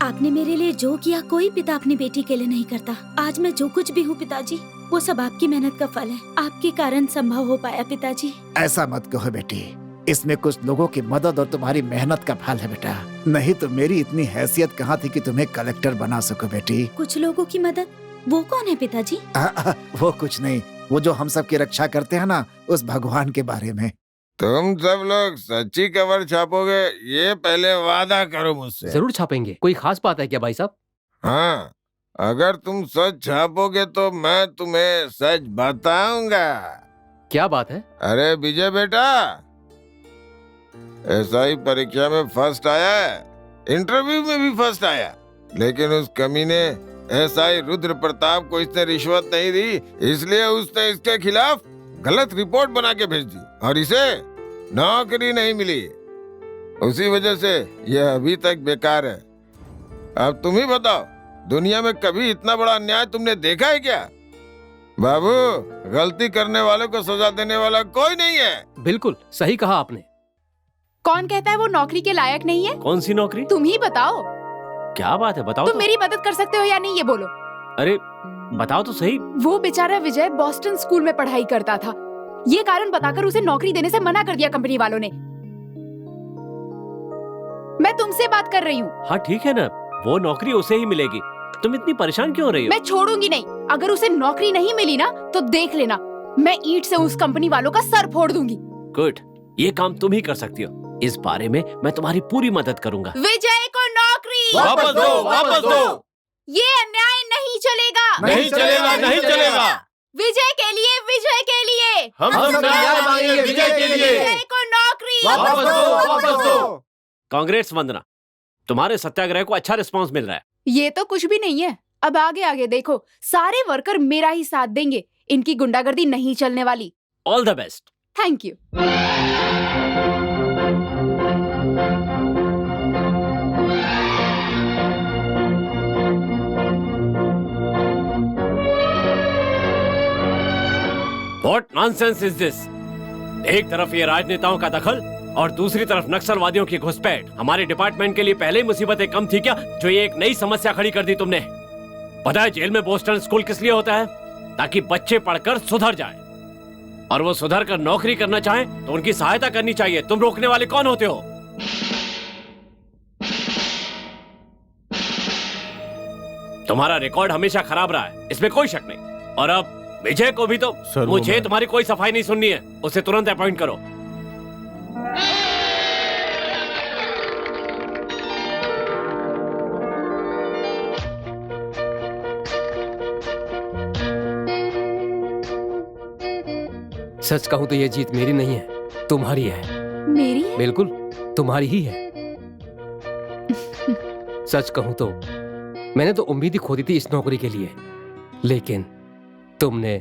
आपने मेरे लिए जो किया कोई पिता अपनी बेटी के लिए नहीं करता। आज मैं जो कुछ भी हूँ पिताजी, वो सब आपकी मेहनत का फल है। आपके कारण संभव हो पाया पिताजी। ऐसा मत कहो बेटी, इसमें कुछ लोगों की मदद और तुम्हारी मेहनत का फल है बेटा। नहीं तो मेरी इतनी हैसियत कहाँ थी कि तुम्हें कलेक्टर बना सको बेटी। कुछ लोगों की मदद? वो कौन है पिताजी? वो कुछ नहीं, वो जो हम सब की रक्षा करते हैं ना, उस भगवान के बारे में। तुम सब लोग सच्ची खबर छापोगे, ये पहले वादा करो मुझसे। जरूर छापेंगे। कोई खास बात है क्या भाई साहब? हाँ, अगर तुम सच छापोगे तो मैं तुम्हें सच बताऊंगा। क्या बात है? अरे विजय बेटा, SI परीक्षा में फर्स्ट आया है, इंटरव्यू में भी फर्स्ट आया, लेकिन उस कमीने SI रुद्र प्रताप को इसने रिश्वत नहीं दी, इसलिए उसने इसके खिलाफ गलत रिपोर्ट बना के भेज दी और इसे नौकरी नहीं मिली, उसी वजह से यह अभी तक बेकार है। अब तुम ही बताओ, दुनिया में कभी इतना बड़ा अन्याय तुमने देखा है क्या? बाबू, गलती करने वालों को सजा देने वाला कोई नहीं है। बिल्कुल सही कहा आपने। कौन कहता है वो नौकरी के लायक नहीं है? कौन सी नौकरी? तुम ही बताओ। क्या बात है, बताओ तुम तो। मेरी मदद कर सकते हो या नहीं ये बोलो। अरे बताओ तो सही। वो बेचारा विजय बॉस्टन स्कूल में पढ़ाई करता था। ये कारण बताकर उसे नौकरी देने से मना कर दिया कंपनी वालों ने। मैं तुमसे बात कर रही हूँ। हाँ ठीक है ना, वो नौकरी उसे ही मिलेगी। तुम इतनी परेशान क्यों हो रही हो? मैं छोड़ूंगी नहीं। अगर उसे नौकरी नहीं मिली ना तो देख लेना, मैं ईंट से उस कंपनी वालों का सर फोड़ दूंगी। गुड, ये काम तुम ही कर सकती हो। इस बारे में मैं तुम्हारी पूरी मदद करूंगा। विजय को नौकरी वापस दो, वापस दो। ये अन्याय नहीं चलेगा। नहीं चलेगा, नहीं चलेगा। विजय के लिए, विजय के लिए हम सब न्याय मांगेंगे विजय के लिए। विजय को नौकरी वापस दो, वापस दो। कांग्रेस वंदना, तुम्हारे सत्याग्रह को अच्छा रिस्पांस मिल रहा है। ये तो कुछ भी नहीं है। अब आगे आगे देखो, सारे वर्कर मेरा ही साथ देंगे। इनकी गुंडागर्दी नहीं चलने वाली। All the best. Thank you. What nonsense is this? एक तरफ ये राजनेताओं का दखल और दूसरी तरफ नक्सलवादियों की घुसपैठ। हमारे डिपार्टमेंट के लिए पहले ही मुसीबतें कम थी क्या, जो ये एक नई समस्या खड़ी कर दी तुमने? पता है जेल में बोस्टन स्कूल किस लिए होता है? ताकि बच्चे पढ़कर सुधर जाएं। और वो सुधर कर नौकरी करना चाहें तो उनकी सहायता करनी चाहिए। तुम रोकने वाले कौन होते हो? तुम्हारा रिकॉर्ड हमेशा खराब रहा है, इसमें कोई शक नहीं। और अब विजय को भी तो सर, मुझे तुम्हारी कोई सफाई नहीं सुननी है। उसे तुरंत अपॉइंट करो। सच कहूं तो ये जीत मेरी नहीं है, तुम्हारी है। मेरी? बिल्कुल तुम्हारी ही है। सच कहूं तो मैंने तो उम्मीद ही खो दी थी इस नौकरी के लिए, लेकिन तुमने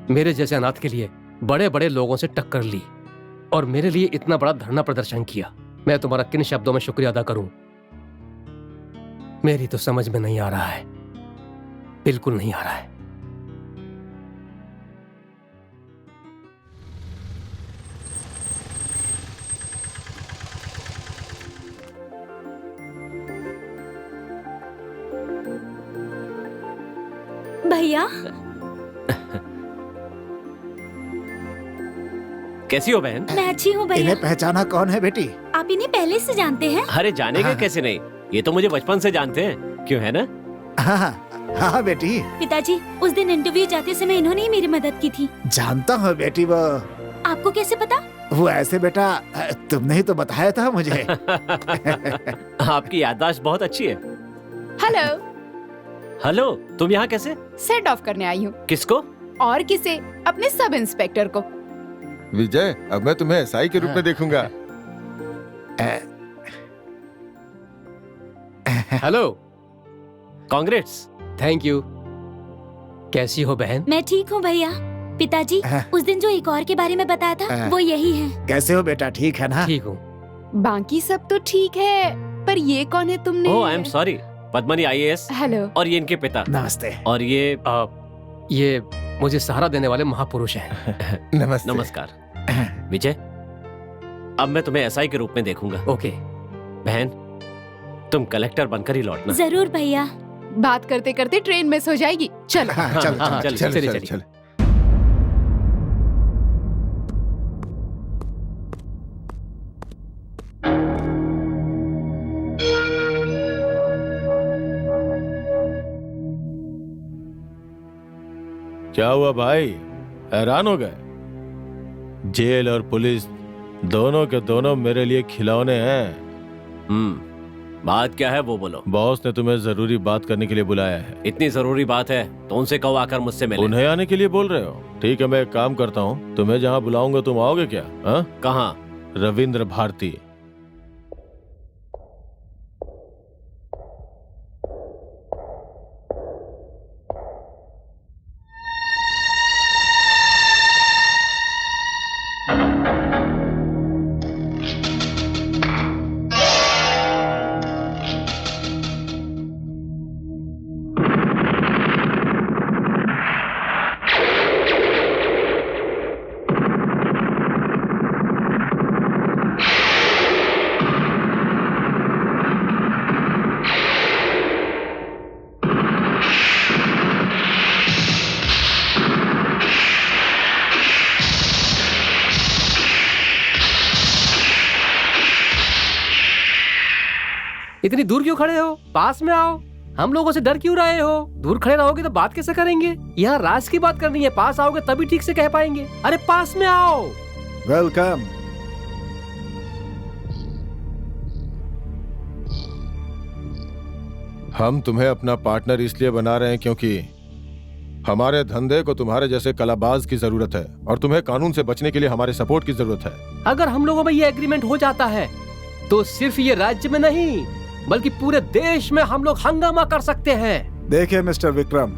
मेरे जैसे अनाथ के लिए बड़े बड़े लोगों से टक्कर ली और मेरे लिए इतना बड़ा धरना प्रदर्शन किया। मैं तुम्हारा किन शब्दों में शुक्रिया अदा करूं, मेरी तो समझ में नहीं आ रहा है, बिल्कुल नहीं आ रहा है। भैया, कैसी हो बहन? मैं अच्छी हूँ भैया। इन्हें पहचाना कौन है बेटी? आप इन्हें पहले से जानते हैं? अरे जानेंगे हाँ। कैसे नहीं, ये तो मुझे बचपन से जानते हैं, क्यों है ना? हाँ हाँ बेटी, पिताजी, उस दिन इंटरव्यू जाते समय इन्होंने ही मेरी मदद की थी। जानता हूँ बेटी। वो आपको कैसे पता? वो ऐसे बेटा, तुमने ही तो बताया था मुझे। आपकी याददाश्त बहुत अच्छी है। हेलो। हेलो, तुम यहाँ कैसे? सेट ऑफ करने आई हूँ। किसको? और किसे? अपने सब इंस्पेक्टर को। विजय, अब मैं तुम्हें एसआई के रूप में देखूंगा। हेलो। कांग्रेस। Thank you. कैसी हो बहन? मैं ठीक हूँ भैया। पिताजी, उस दिन जो एक और के बारे में बताया था वो यही है। कैसे हो बेटा? ठीक है ना? ठीक हूँ। बाकी सब तो ठीक है, पर ये कौन है तुमने? Oh, I am sorry. Padmani IAS. Hello. और ये इनके पिता। नमस्ते। और ये मुझे सहारा देने वाले महापुरुष हैं। नमस्ते। नमस्कार। विजय, अब मैं तुम्हें एसआई के रूप में देखूंगा। ओके। बहन, तुम कलेक्टर बनकर ही लौटना। जरूर भैया। बात करते करते ट्रेन मिस हो जाएगी। चलो। हाँ, चल हाँ, चल चल, चल चल, चल चल। चल। क्या हुआ भाई, हैरान हो गए? जेल और पुलिस दोनों के दोनों मेरे लिए खिलौने हैं। बात क्या है वो बोलो। बॉस ने तुम्हें जरूरी बात करने के लिए बुलाया है। इतनी जरूरी बात है तो उनसे कहो आकर मुझसे मिले। उन्हें आने के लिए बोल रहे हो? ठीक है, मैं एक काम करता हूँ, तुम्हें जहाँ बुलाऊंगा तुम आओगे क्या? हाँ? कहाँ? रविंद्र भारती। इतनी दूर क्यों खड़े हो? पास में आओ। हम लोगों से डर क्यों रहे हो? दूर खड़े रहोगे तो बात कैसे करेंगे? यहाँ राज की बात करनी है, पास आओगे तभी ठीक से कह पाएंगे। अरे पास में आओ। वेलकम। हम तुम्हें अपना पार्टनर इसलिए बना रहे हैं क्योंकि हमारे धंधे को तुम्हारे जैसे कलाबाज की जरूरत है और तुम्हें कानून से बचने के लिए हमारे सपोर्ट की जरूरत है। अगर हम लोगों में ये एग्रीमेंट हो जाता है तो सिर्फ ये राज्य में नहीं बल्कि पूरे देश में हम लोग हंगामा कर सकते हैं। देखिए मिस्टर विक्रम,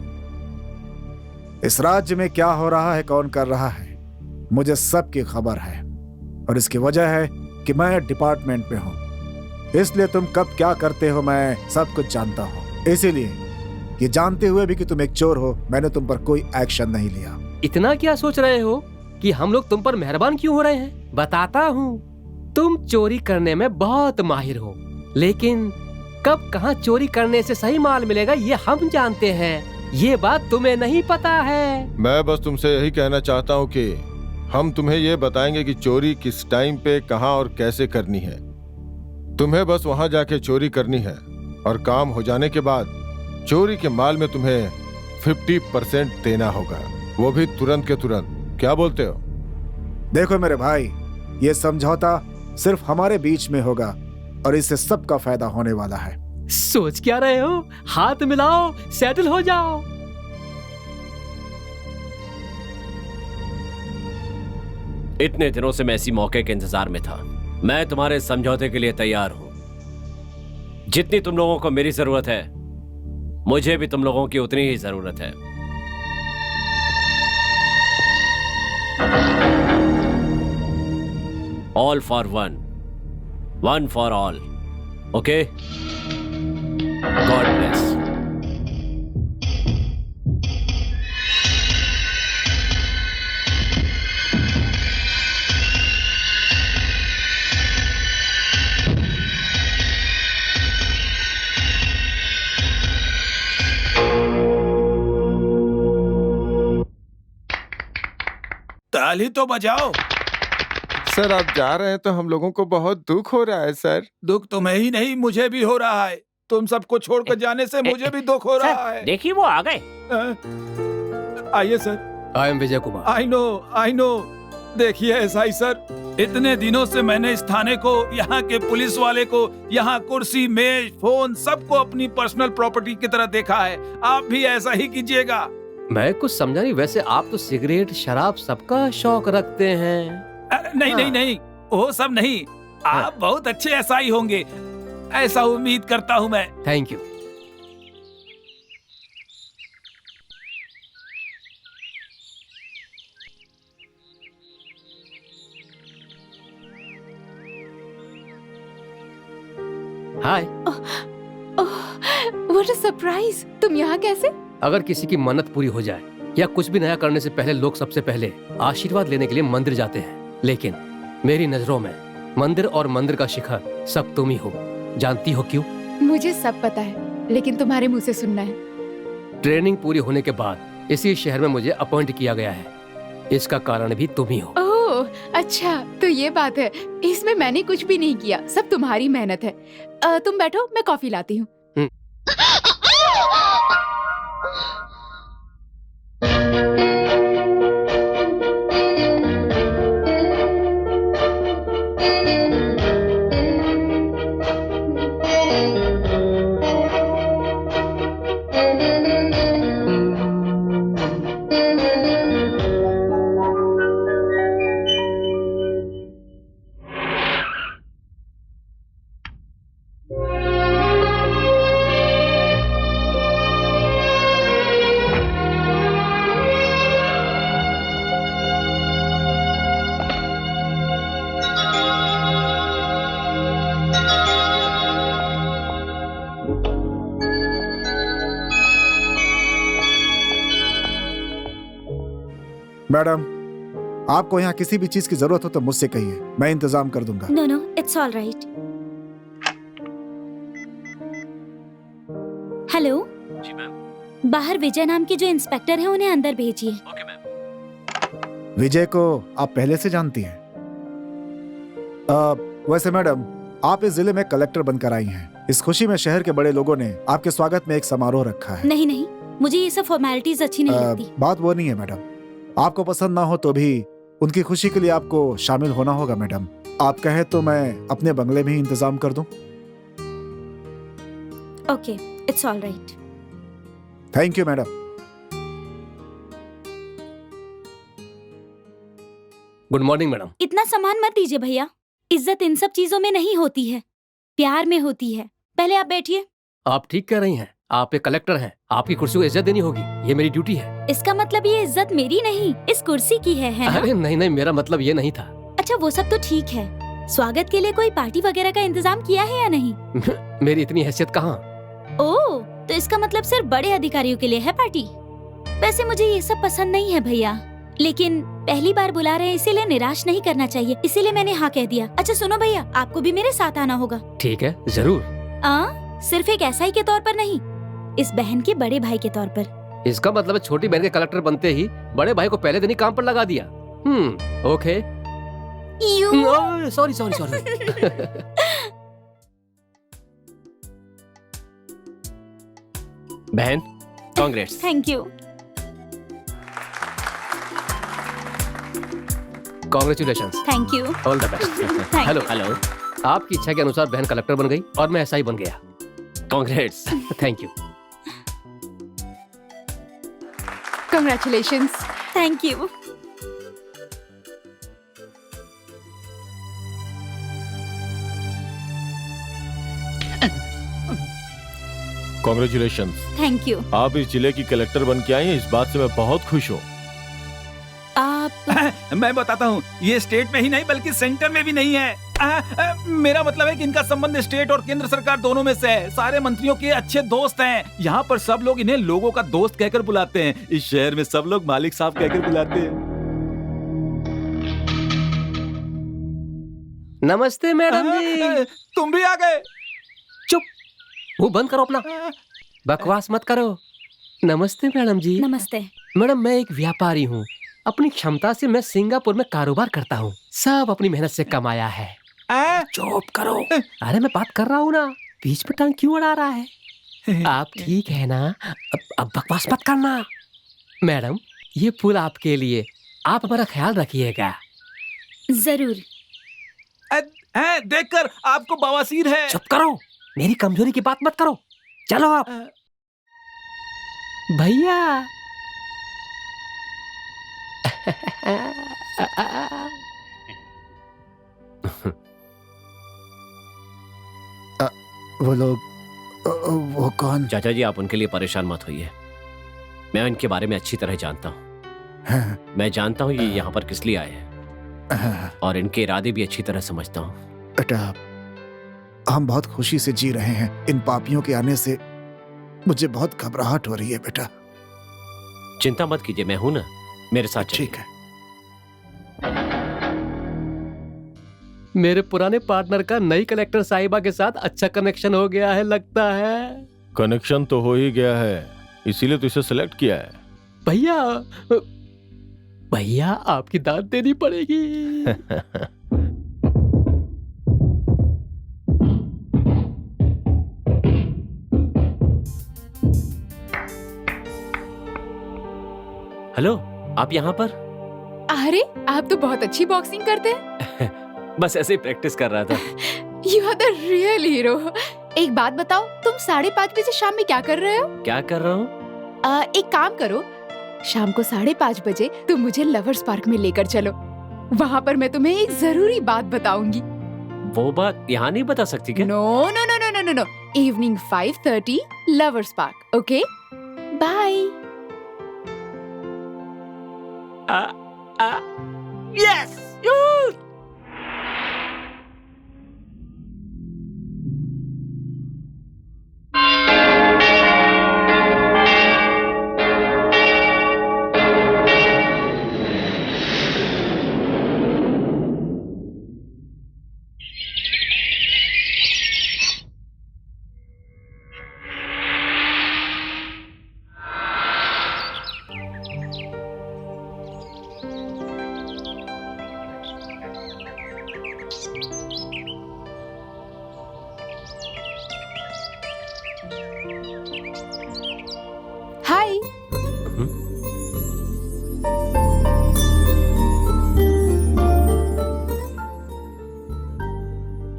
इस राज्य में क्या हो रहा है, कौन कर रहा है, मुझे सबकी खबर है और इसकी वजह है कि मैं डिपार्टमेंट में हूँ, इसलिए तुम कब क्या करते हो मैं सब कुछ जानता हूँ। इसीलिए ये जानते हुए भी कि तुम एक चोर हो, मैंने तुम पर कोई एक्शन नहीं लिया। इतना क्या सोच रहे हो कि हम लोग तुम पर मेहरबान क्यों हो रहे हैं? बताता हूँ। तुम चोरी करने में बहुत माहिर हो, लेकिन कब कहाँ चोरी करने से सही माल मिलेगा ये हम जानते हैं। ये बात तुम्हें नहीं पता है। मैं बस तुमसे यही कहना चाहता हूँ कि हम तुम्हें ये बताएंगे कि चोरी किस टाइम पे, कहाँ और कैसे करनी है। तुम्हें बस वहां जाके चोरी करनी है और काम हो जाने के बाद चोरी के माल में तुम्हें 50% देना होगा, वो भी तुरंत के तुरंत। क्या बोलते हो? देखो मेरे भाई, ये समझौता सिर्फ हमारे बीच में होगा और इससे सबका फायदा होने वाला है। सोच क्या रहे हो? हाथ मिलाओ, सेटल हो जाओ। इतने दिनों से मैं इसी मौके के इंतजार में था। मैं तुम्हारे समझौते के लिए तैयार हूं। जितनी तुम लोगों को मेरी जरूरत है, मुझे भी तुम लोगों की उतनी ही जरूरत है। All for one, one for all. Okay? God bless. ताली तो बजाओ। सर आप जा रहे हैं तो हम लोगों को बहुत दुख हो रहा है सर। दुख तुम्हें ही नहीं, मुझे भी हो रहा है। तुम सबको छोड़कर जाने से मुझे भी दुख हो रहा है। देखिए वो आ गए। आइए sir. I am Vijay Kumar. I know. देखिए एसआई सर, इतने दिनों से मैंने इस थाने को, यहाँ के पुलिस वाले को, यहाँ कुर्सी, मेज, फोन सबको अपनी पर्सनल प्रॉपर्टी की तरह देखा है। आप भी ऐसा ही कीजिएगा। मैं कुछ समझा नहीं। वैसे आप तो सिगरेट, शराब सबका शौक रखते हैं। नहीं, वो सब नहीं। आप बहुत अच्छे एसआई होंगे, ऐसा उम्मीद करता हूँ मैं। Thank you. Hi. What a surprise! तुम यहाँ कैसे? अगर किसी की मन्नत पूरी हो जाए या कुछ भी नया करने से पहले लोग सबसे पहले आशीर्वाद लेने के लिए मंदिर जाते हैं, लेकिन मेरी नजरों में मंदिर और मंदिर का शिखर सब तुम ही हो। जानती हो क्यों? मुझे सब पता है, लेकिन तुम्हारे मुंह से सुनना है। ट्रेनिंग पूरी होने के बाद इसी शहर में मुझे अपॉइंट किया गया है। इसका कारण भी तुम ही हो। ओह, अच्छा तो ये बात है। इसमें मैंने कुछ भी नहीं किया, सब तुम्हारी मेहनत है। तुम बैठो, मैं कॉफी लाती हूँ। मैडम, आपको यहाँ किसी भी चीज की जरूरत हो तो मुझसे कहिए, मैं इंतजाम कर दूंगा। No, it's all right. Hello ji ma'am. बाहर विजय नाम के जो इंस्पेक्टर हैं उन्हें अंदर भेजिए। Okay ma'am. विजय को आप पहले से जानती हैं? वैसे मैडम, आप इस जिले में कलेक्टर बनकर आई हैं, इस खुशी में शहर के बड़े लोगों ने आपके स्वागत में एक समारोह रखा है। नहीं नहीं, मुझे ये सब फॉर्मेलिटीज अच्छी नहीं लगती। बात वो नहीं है मैडम, आपको पसंद ना हो तो भी उनकी खुशी के लिए आपको शामिल होना होगा मैडम। आप कहें तो मैं अपने बंगले में ही इंतजाम कर दूं। Okay, it's all right. Thank you madam. Good morning madam. इतना सामान मत दीजिए भैया, इज्जत इन सब चीजों में नहीं होती है, प्यार में होती है। पहले आप बैठिए। आप ठीक कह रही हैं, आप एक कलेक्टर हैं, आपकी कुर्सी को इज्जत देनी होगी, ये मेरी ड्यूटी है। इसका मतलब ये इज्जत मेरी नहीं, इस कुर्सी की है ना? अरे नहीं नहीं, मेरा मतलब ये नहीं था। अच्छा वो सब तो ठीक है, स्वागत के लिए कोई पार्टी वगैरह का इंतजाम किया है या नहीं? मेरी इतनी हैसियत कहाँ। ओह, तो इसका मतलब सिर्फ बड़े अधिकारियों के लिए है पार्टी। वैसे मुझे ये सब पसंद नहीं है भैया, लेकिन पहली बार बुला रहे हैं इसीलिए निराश नहीं करना चाहिए, इसीलिए मैंने हाँ कह दिया। अच्छा सुनो भैया, आपको भी मेरे साथ आना होगा। ठीक है, जरूर। सिर्फ एक एसआई के तौर पर नहीं, इस बहन के बड़े भाई के तौर पर। इसका मतलब छोटी बहन के कलेक्टर बनते ही बड़े भाई को पहले दिन ही काम पर लगा दिया। ओके। Sorry sorry sorry. बहन, congrats. Thank you. Congratulations. Thank you. All the best. Hello hello. आपकी इच्छा के अनुसार बहन कलेक्टर बन गई और मैं एसआई बन गया। Congrats. Thank you. Congratulations. Thank you. Congratulation. Thank you. आप इस जिले की कलेक्टर बन के आई हैं, इस बात से मैं बहुत खुश हूँ। आप मैं बताता हूँ, ये स्टेट में ही नहीं बल्कि सेंटर में भी नहीं है। मेरा मतलब है कि इनका संबंध स्टेट और केंद्र सरकार दोनों में से है। सारे मंत्रियों के अच्छे दोस्त हैं। यहाँ पर सब लोग इन्हें लोगों का दोस्त कहकर बुलाते हैं। इस शहर में सब लोग मालिक साहब कहकर बुलाते हैं। नमस्ते मैडम जी। तुम भी आ गए? चुप, वो बंद करो अपना, बकवास मत करो। नमस्ते मैडम जी। नमस्ते। मैडम, मैं एक व्यापारी हूँ, अपनी क्षमता से मैं सिंगापुर में कारोबार करता हूँ, सब अपनी मेहनत से कमाया है। चुप करो। अरे मैं बात कर रहा हूँ ना, बीच में टांग क्यों अड़ा रहा है? आप ठीक है ना? अब बकवास मत करना। मैडम, ये फूल आपके लिए, आप हमारा ख्याल रखिएगा। जरूर। देखकर आपको बवासीर है। चुप करो, मेरी कमजोरी की बात मत करो। चलो आप। भैया। वो लोग, वो कौन? चाचा जी, आप उनके लिए परेशान मत होइए, मैं इनके बारे में अच्छी तरह जानता हूँ। मैं जानता हूँ ये यहाँ पर किस लिए आए हैं और इनके इरादे भी अच्छी तरह समझता हूँ। बेटा, हम बहुत खुशी से जी रहे हैं। इन पापियों के आने से मुझे बहुत घबराहट हो रही है बेटा। चिंता मत कीजिए, मैं हूं ना, मेरे साथ चलिए। ठीक है। मेरे पुराने पार्टनर का नई कलेक्टर साहिबा के साथ अच्छा कनेक्शन हो गया है लगता है। कनेक्शन तो हो ही गया है, इसीलिए तो इसे सिलेक्ट किया है। भैया, भैया आपकी दाद देनी पड़ेगी। हेलो, आप यहाँ पर? अरे आप तो बहुत अच्छी बॉक्सिंग करते हैं। बस ऐसे ही प्रैक्टिस कर रहा था। You are the real hero. एक बात बताओ, तुम 5:30 बजे शाम में क्या कर रहे हो? क्या कर रहा हूँ? एक काम करो, शाम को 5:30 बजे तुम मुझे लवर्स पार्क में लेकर चलो। वहाँ पर मैं तुम्हें एक जरूरी बात बताऊंगी। वो बात यहाँ नहीं बता सकती क्या? No no no no no no. Evening 5:30 lovers park. Okay, bye. Yes.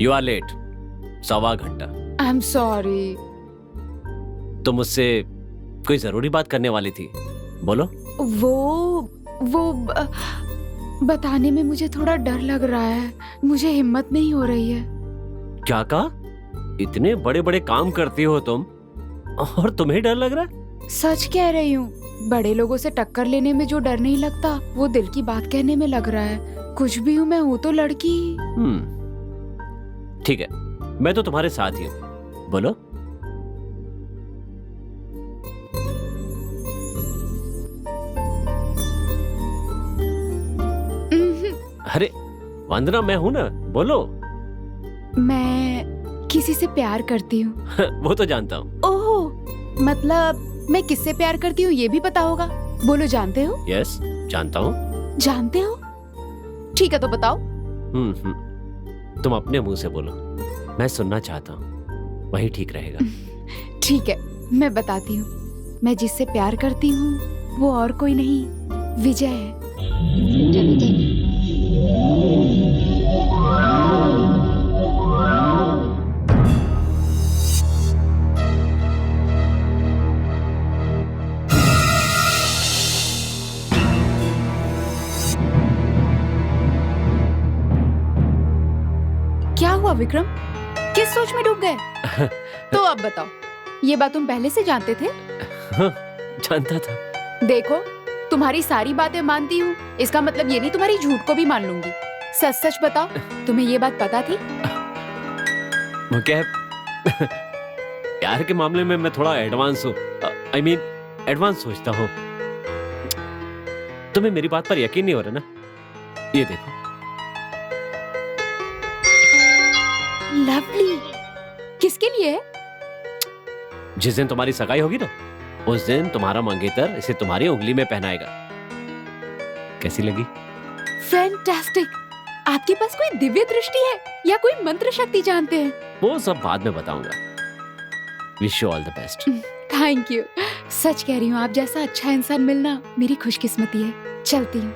You are late. 1.25 घंटा। I am sorry. तुम मुझसे कोई जरूरी बात करने वाली थी, बोलो। बताने में मुझे थोड़ा डर लग रहा है, मुझे हिम्मत नहीं हो रही है। क्या कहा? इतने बड़े बड़े काम करती हो तुम और तुम्हें डर लग रहा है? सच कह रही हूँ, बड़े लोगों से टक्कर लेने में जो डर नहीं लगता वो दिल की बात कहने में लग रहा है। कुछ भी हूँ, मैं हूँ तो लड़की। ठीक है, मैं तो तुम्हारे साथ ही हूँ, बोलो। अरे वंदना, मैं हूं ना, बोलो। मैं किसी से प्यार करती हूँ। वो तो जानता हूँ। ओह, मतलब मैं किससे प्यार करती हूँ ये भी पता होगा? बोलो, जानते हो? यस, जानता हूँ। जानते हो? ठीक है, तो बताओ। तुम अपने मुंह से बोलो, मैं सुनना चाहता हूँ, वही ठीक रहेगा। ठीक है, मैं बताती हूँ। मैं जिससे प्यार करती हूँ वो और कोई नहीं, विजय है। क्या हुआ विक्रम, किस सोच में डूब गए? तो अब बताओ, ये बात तुम पहले से जानते थे? जानता था। देखो, तुम्हारी सारी बातें मानती हूँ, इसका मतलब ये नहीं तुम्हारी झूठ को भी मान लूंगी। सच सच बताओ, तुम्हें ये बात पता थी? वो क्या है, प्यार के मामले में मैं थोड़ा एडवांस हूँ। आई मीन एडवांस सोचता हूँ। तुम्हें मेरी बात पर यकीन नहीं हो रहा ना? ये देखो। लवली, किसके लिए है? जिस दिन तुम्हारी सगाई होगी ना, उस दिन तुम्हारा मंगेतर इसे तुम्हारी उंगली में पहनाएगा। कैसी लगी? फैंटास्टिक। आपके पास कोई दिव्य दृष्टि है या कोई मंत्र शक्ति जानते हैं? वो सब बाद में बताऊंगा। Wish you all the best. Thank you. सच कह रही हूँ, आप जैसा अच्छा इंसान मिलना मेरी खुशकिस्मती है। चलती हूँ।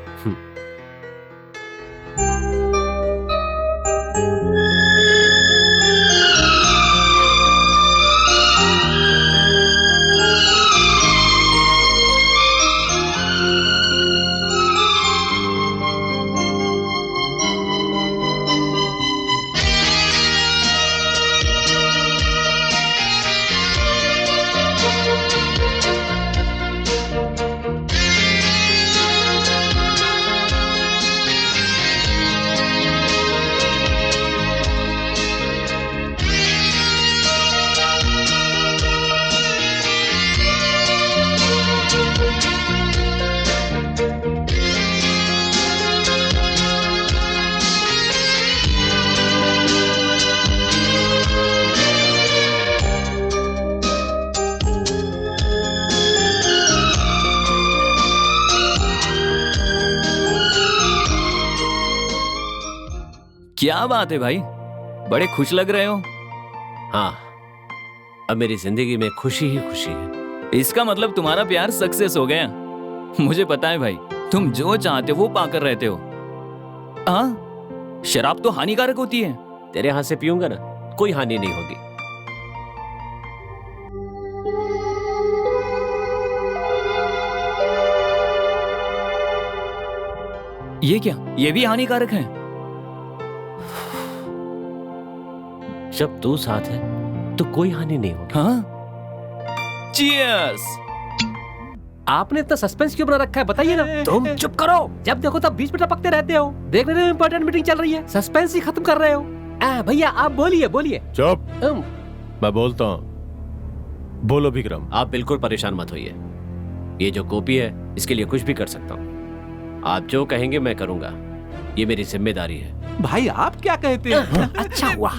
क्या बात है भाई, बड़े खुश लग रहे हो। हाँ, अब मेरी जिंदगी में खुशी ही खुशी है। इसका मतलब तुम्हारा प्यार सक्सेस हो गया। मुझे पता है भाई, तुम जो चाहते हो वो पाकर रहते हो। हाँ, शराब तो हानिकारक होती है। तेरे हाथ से पीऊंगा ना, कोई हानि नहीं होगी। ये क्या, ये भी हानिकारक है? जब तू साथ है तो कोई हानि नहीं होगी। हाँ, चीयर्स। आपने इतना सस्पेंस क्यों बना रखा है, बताइए ना। तुम चुप करो, जब देखो तब बीच में टपकते रहते हो। देखने में इंपॉर्टेंट मीटिंग चल रही है, सस्पेंस ही खत्म कर रहे हो। भैया आप बोलिए बोलिए। चुप। मैं बोलता हूँ, बोलो विक्रम। आप बिल्कुल परेशान मत होइए। ये जो कॉपी है, इसके लिए कुछ भी कर सकता हूँ। आप जो कहेंगे मैं करूंगा, ये मेरी जिम्मेदारी है। भाई आप क्या कहते हैं? अच्छा हुआ।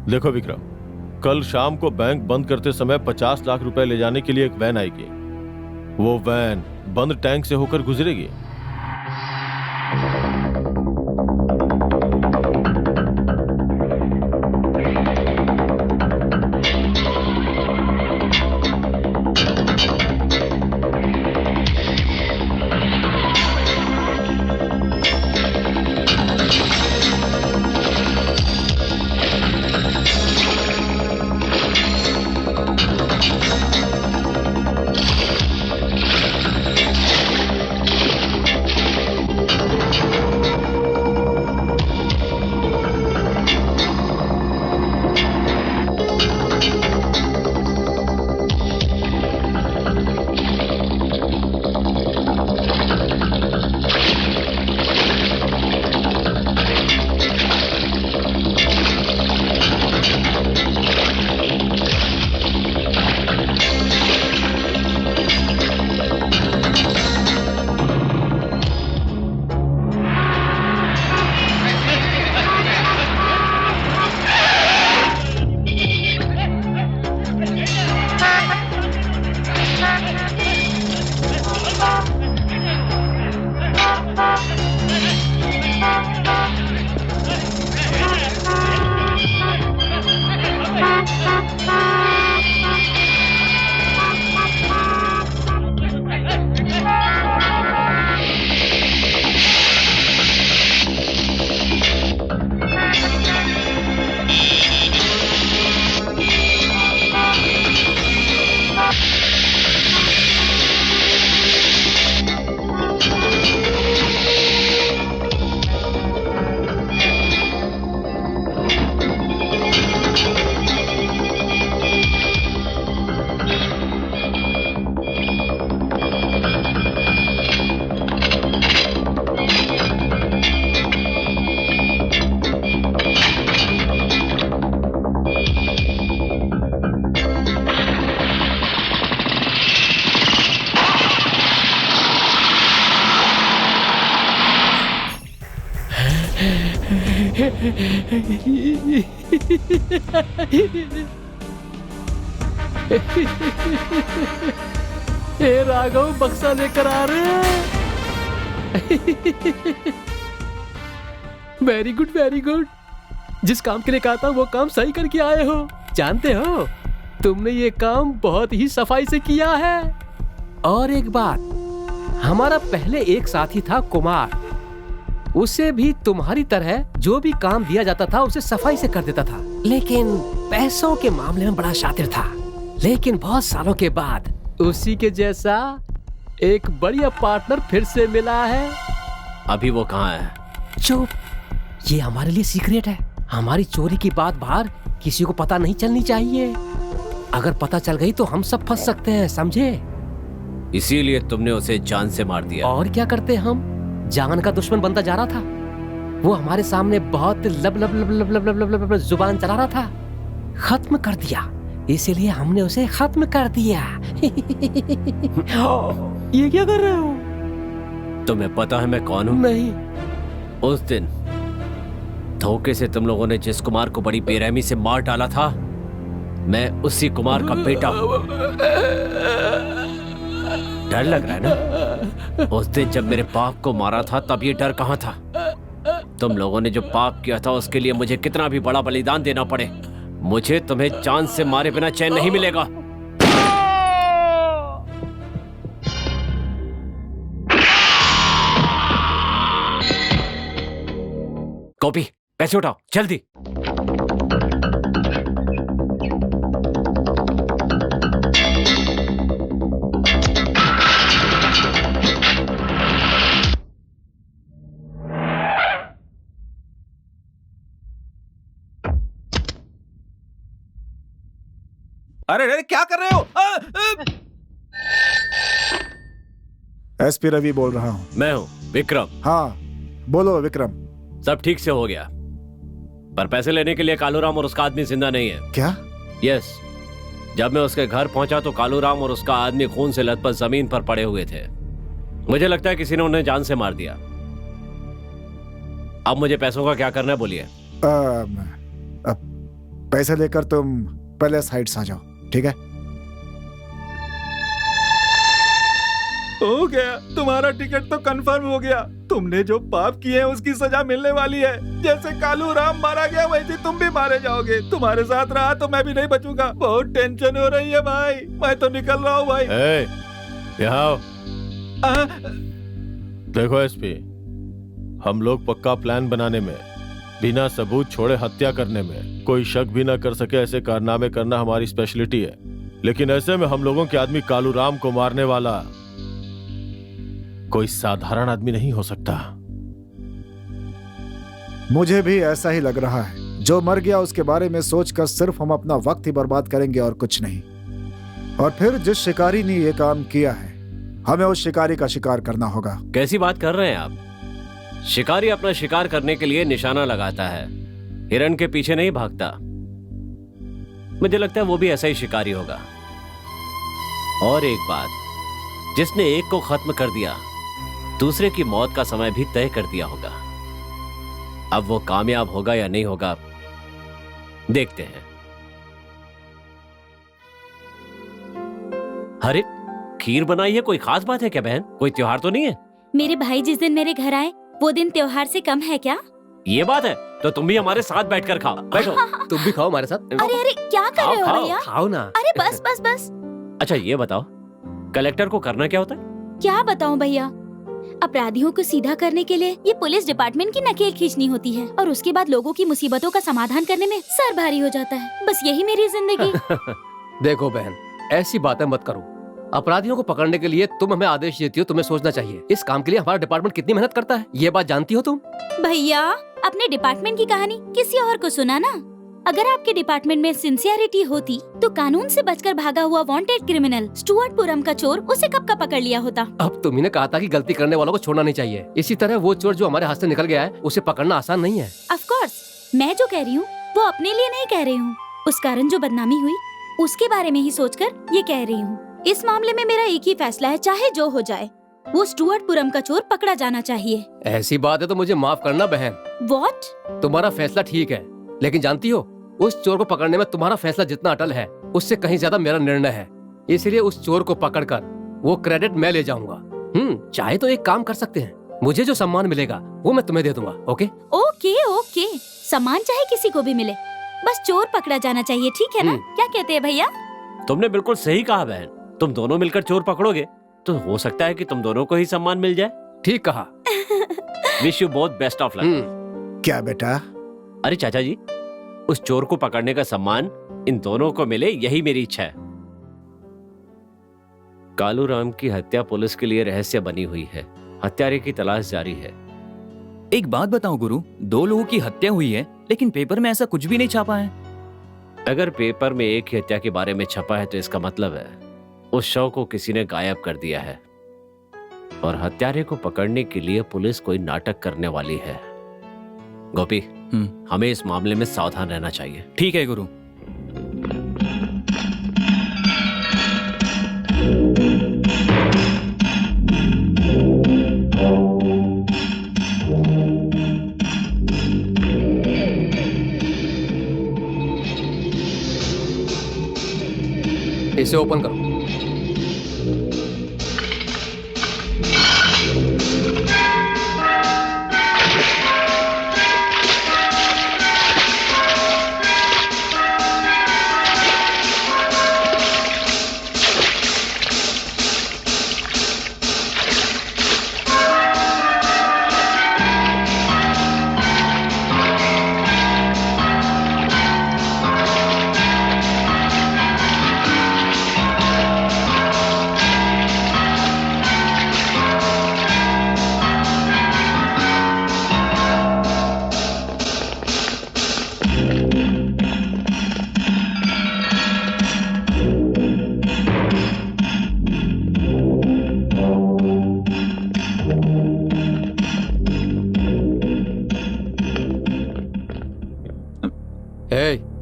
देखो विक्रम, कल शाम को बैंक बंद करते समय 50 लाख रुपए ले जाने के लिए एक वैन आएगी। वो वैन बंद टैंक से होकर गुजरेगी। ए राघव बक्सा लेकर आ रहे हैं। Very good very good. जिस काम के लिए कहा था वो काम सही करके आए हो। जानते हो तुमने ये काम बहुत ही सफाई से किया है। और एक बात, हमारा पहले एक साथी था कुमार, उसे भी तुम्हारी तरह जो भी काम दिया जाता था उसे सफाई से कर देता था, लेकिन पैसों के मामले में बड़ा शातिर था। लेकिन बहुत सालों के बाद उसी के जैसा एक बढ़िया पार्टनर फिर से मिला है। अभी वो कहाँ है? चुप, ये हमारे लिए सीक्रेट है। हमारी चोरी की बात बाहर किसी को पता नहीं चलनी चाहिए। अगर पता चल गई तो हम सब फंस सकते हैं, समझे? इसीलिए तुमने उसे जान से मार दिया। और क्या करते हम, जान का दुश्मन बनता जा रहा था। वो हमारे सामने बहुत लब लब लब लब लब लब लब लब जुबान चला रहा था। खत्म कर दिया, इसीलिए हमने उसे खत्म कर दिया। ये क्या कर रहे हो? तुम्हें पता है मैं कौन हूँ? नहीं। उस दिन धोखे से तुम लोगों ने जिस कुमार को बड़ी बेरहमी से मार डाला था, मैं उसी कुमार का बेटा हूँ। डर लग रहा है ना? उस दिन जब मेरे बाप को मारा था तब ये डर कहाँ था? तुम लोगों ने जो पाप किया था उसके लिए मुझे कितना भी बड़ा बलिदान देना पड़े, मुझे तुम्हें जान से मारे बिना चैन नहीं मिलेगा। कॉपी, पैसे उठाओ जल्दी। अरे अरे क्या कर रहे हो? एसपी रवि बोल रहा हूँ। मैं हूँ विक्रम। हाँ बोलो विक्रम। सब ठीक से हो गया, पर पैसे लेने के लिए कालूराम और उसका आदमी जिंदा नहीं है। क्या? यस, जब मैं उसके घर पहुंचा तो कालूराम और उसका आदमी खून से लथपथ जमीन पर पड़े हुए थे। मुझे लगता है किसी ने उन्हें जान से मार दिया। अब मुझे पैसों का क्या करना है बोलिए। पैसे लेकर तुम पहले साइड आ जाओ, ठीक है? हो गया, तुम्हारा टिकट तो कंफर्म हो गया। तुमने जो पाप किए हैं उसकी सजा मिलने वाली है। जैसे कालू राम मारा गया वैसे तुम भी मारे जाओगे। तुम्हारे साथ रहा तो मैं भी नहीं बचूंगा। बहुत टेंशन हो रही है भाई, मैं तो निकल रहा हूँ भाई। यहाँ आओ। देखो एसपी, हम लोग पक्का प्लान बनाने में, बिना सबूत छोड़े हत्या करने में, कोई शक भी ना कर सके ऐसे कारनामे करना हमारी स्पेशलिटी है। लेकिन ऐसे में हम लोगों के आदमी कालू राम को मारने वाला कोई साधारण आदमी नहीं हो सकता। मुझे भी ऐसा ही लग रहा है। जो मर गया उसके बारे में सोचकर सिर्फ हम अपना वक्त ही बर्बाद करेंगे और कुछ नहीं। और फिर जिस शिकारी ने ये काम किया है, हमें उस शिकारी का शिकार करना होगा। कैसी बात कर रहे हैं आप? शिकारी अपना शिकार करने के लिए निशाना लगाता है, हिरण के पीछे नहीं भागता। मुझे लगता है वो भी ऐसा ही शिकारी होगा। और एक बात, जिसने एक को खत्म कर दिया, दूसरे की मौत का समय भी तय कर दिया होगा। अब वो कामयाब होगा या नहीं होगा, देखते हैं। अरे खीर बनाई है, कोई खास बात है क्या बहन? कोई त्योहार तो नहीं है? मेरे भाई जिस दिन मेरे घर आए वो दिन त्योहार से कम है क्या? ये बात है तो तुम भी हमारे साथ बैठकर खाओ। बैठो। तुम भी खाओ हमारे साथ। अरे अरे क्या कर रहे हो खाओ, भैया? खाओ ना। अरे बस बस बस। अच्छा ये बताओ, कलेक्टर को करना क्या होता है? क्या बताऊं भैया, अपराधियों को सीधा करने के लिए ये पुलिस डिपार्टमेंट की नकेल खींचनी होती है और उसके बाद लोगों की मुसीबतों का समाधान करने में सर भारी हो जाता है। बस यही मेरी जिंदगी। देखो बहन, ऐसी बातें मत करो। अपराधियों को पकड़ने के लिए तुम हमें आदेश देती हो, तुम्हें सोचना चाहिए इस काम के लिए हमारा डिपार्टमेंट कितनी मेहनत करता है। ये बात जानती हो तुम? भैया अपने डिपार्टमेंट की कहानी किसी और को सुना ना। अगर आपके डिपार्टमेंट में सिंसियरिटी होती तो कानून से बचकर भागा हुआ वांटेड क्रिमिनल स्टुअर्टपुरम का चोर उसे कब का पकड़ लिया होता। अब तुम्ही ने कहा था कि गलती करने वालों को छोड़ना नहीं चाहिए। इसी तरह वो चोर जो हमारे हाथ से निकल गया है उसे पकड़ना आसान नहीं है। ऑफ कोर्स, मैं जो कह रही हूँ वो अपने लिए नहीं कह रही हूँ। उस कारण जो बदनामी हुई उसके बारे में ही सोचकर ये कह रही हूँ। इस मामले में मेरा एक ही फैसला है, चाहे जो हो जाए। वो स्टुअर्टपुरम का चोर पकड़ा जाना चाहिए। ऐसी बात है तो मुझे माफ करना बहन। व्हाट? तुम्हारा फैसला ठीक है, लेकिन जानती हो उस चोर को पकड़ने में तुम्हारा फैसला जितना अटल है उससे कहीं ज्यादा मेरा निर्णय है। इसलिए उस चोर को पकड़कर वो क्रेडिट मैं ले जाऊंगा। चाहे तो एक काम कर सकते हैं, मुझे जो सम्मान मिलेगा वो मैं तुम्हें दे दूंगा। ओके ओके ओके, सम्मान चाहे किसी को भी मिले, बस चोर पकड़ा जाना चाहिए, ठीक है ना? क्या कहते हैं भैया? तुमने बिल्कुल सही कहा बहन। तुम दोनों मिलकर चोर पकड़ोगे तो हो सकता है कि तुम दोनों को ही सम्मान मिल जाए। ठीक कहा। Wish you both best of luck. क्या बेटा? अरे चाचा जी, उस चोर को पकड़ने का सम्मान इन दोनों को मिले, यही मेरी इच्छा है। कालू राम की हत्या पुलिस के लिए रहस्य बनी हुई है। हत्यारे की तलाश जारी है। एक बात बताओ गुरु, 2 लोगों की हत्या हुई है लेकिन पेपर में ऐसा कुछ भी नहीं छापा है। अगर पेपर में एक ही हत्या के बारे में छपा है तो इसका मतलब है उस शव को किसी ने गायब कर दिया है और हत्यारे को पकड़ने के लिए पुलिस कोई नाटक करने वाली है। गोपी, हमें इस मामले में सावधान रहना चाहिए। ठीक है गुरु। इसे ओपन करो।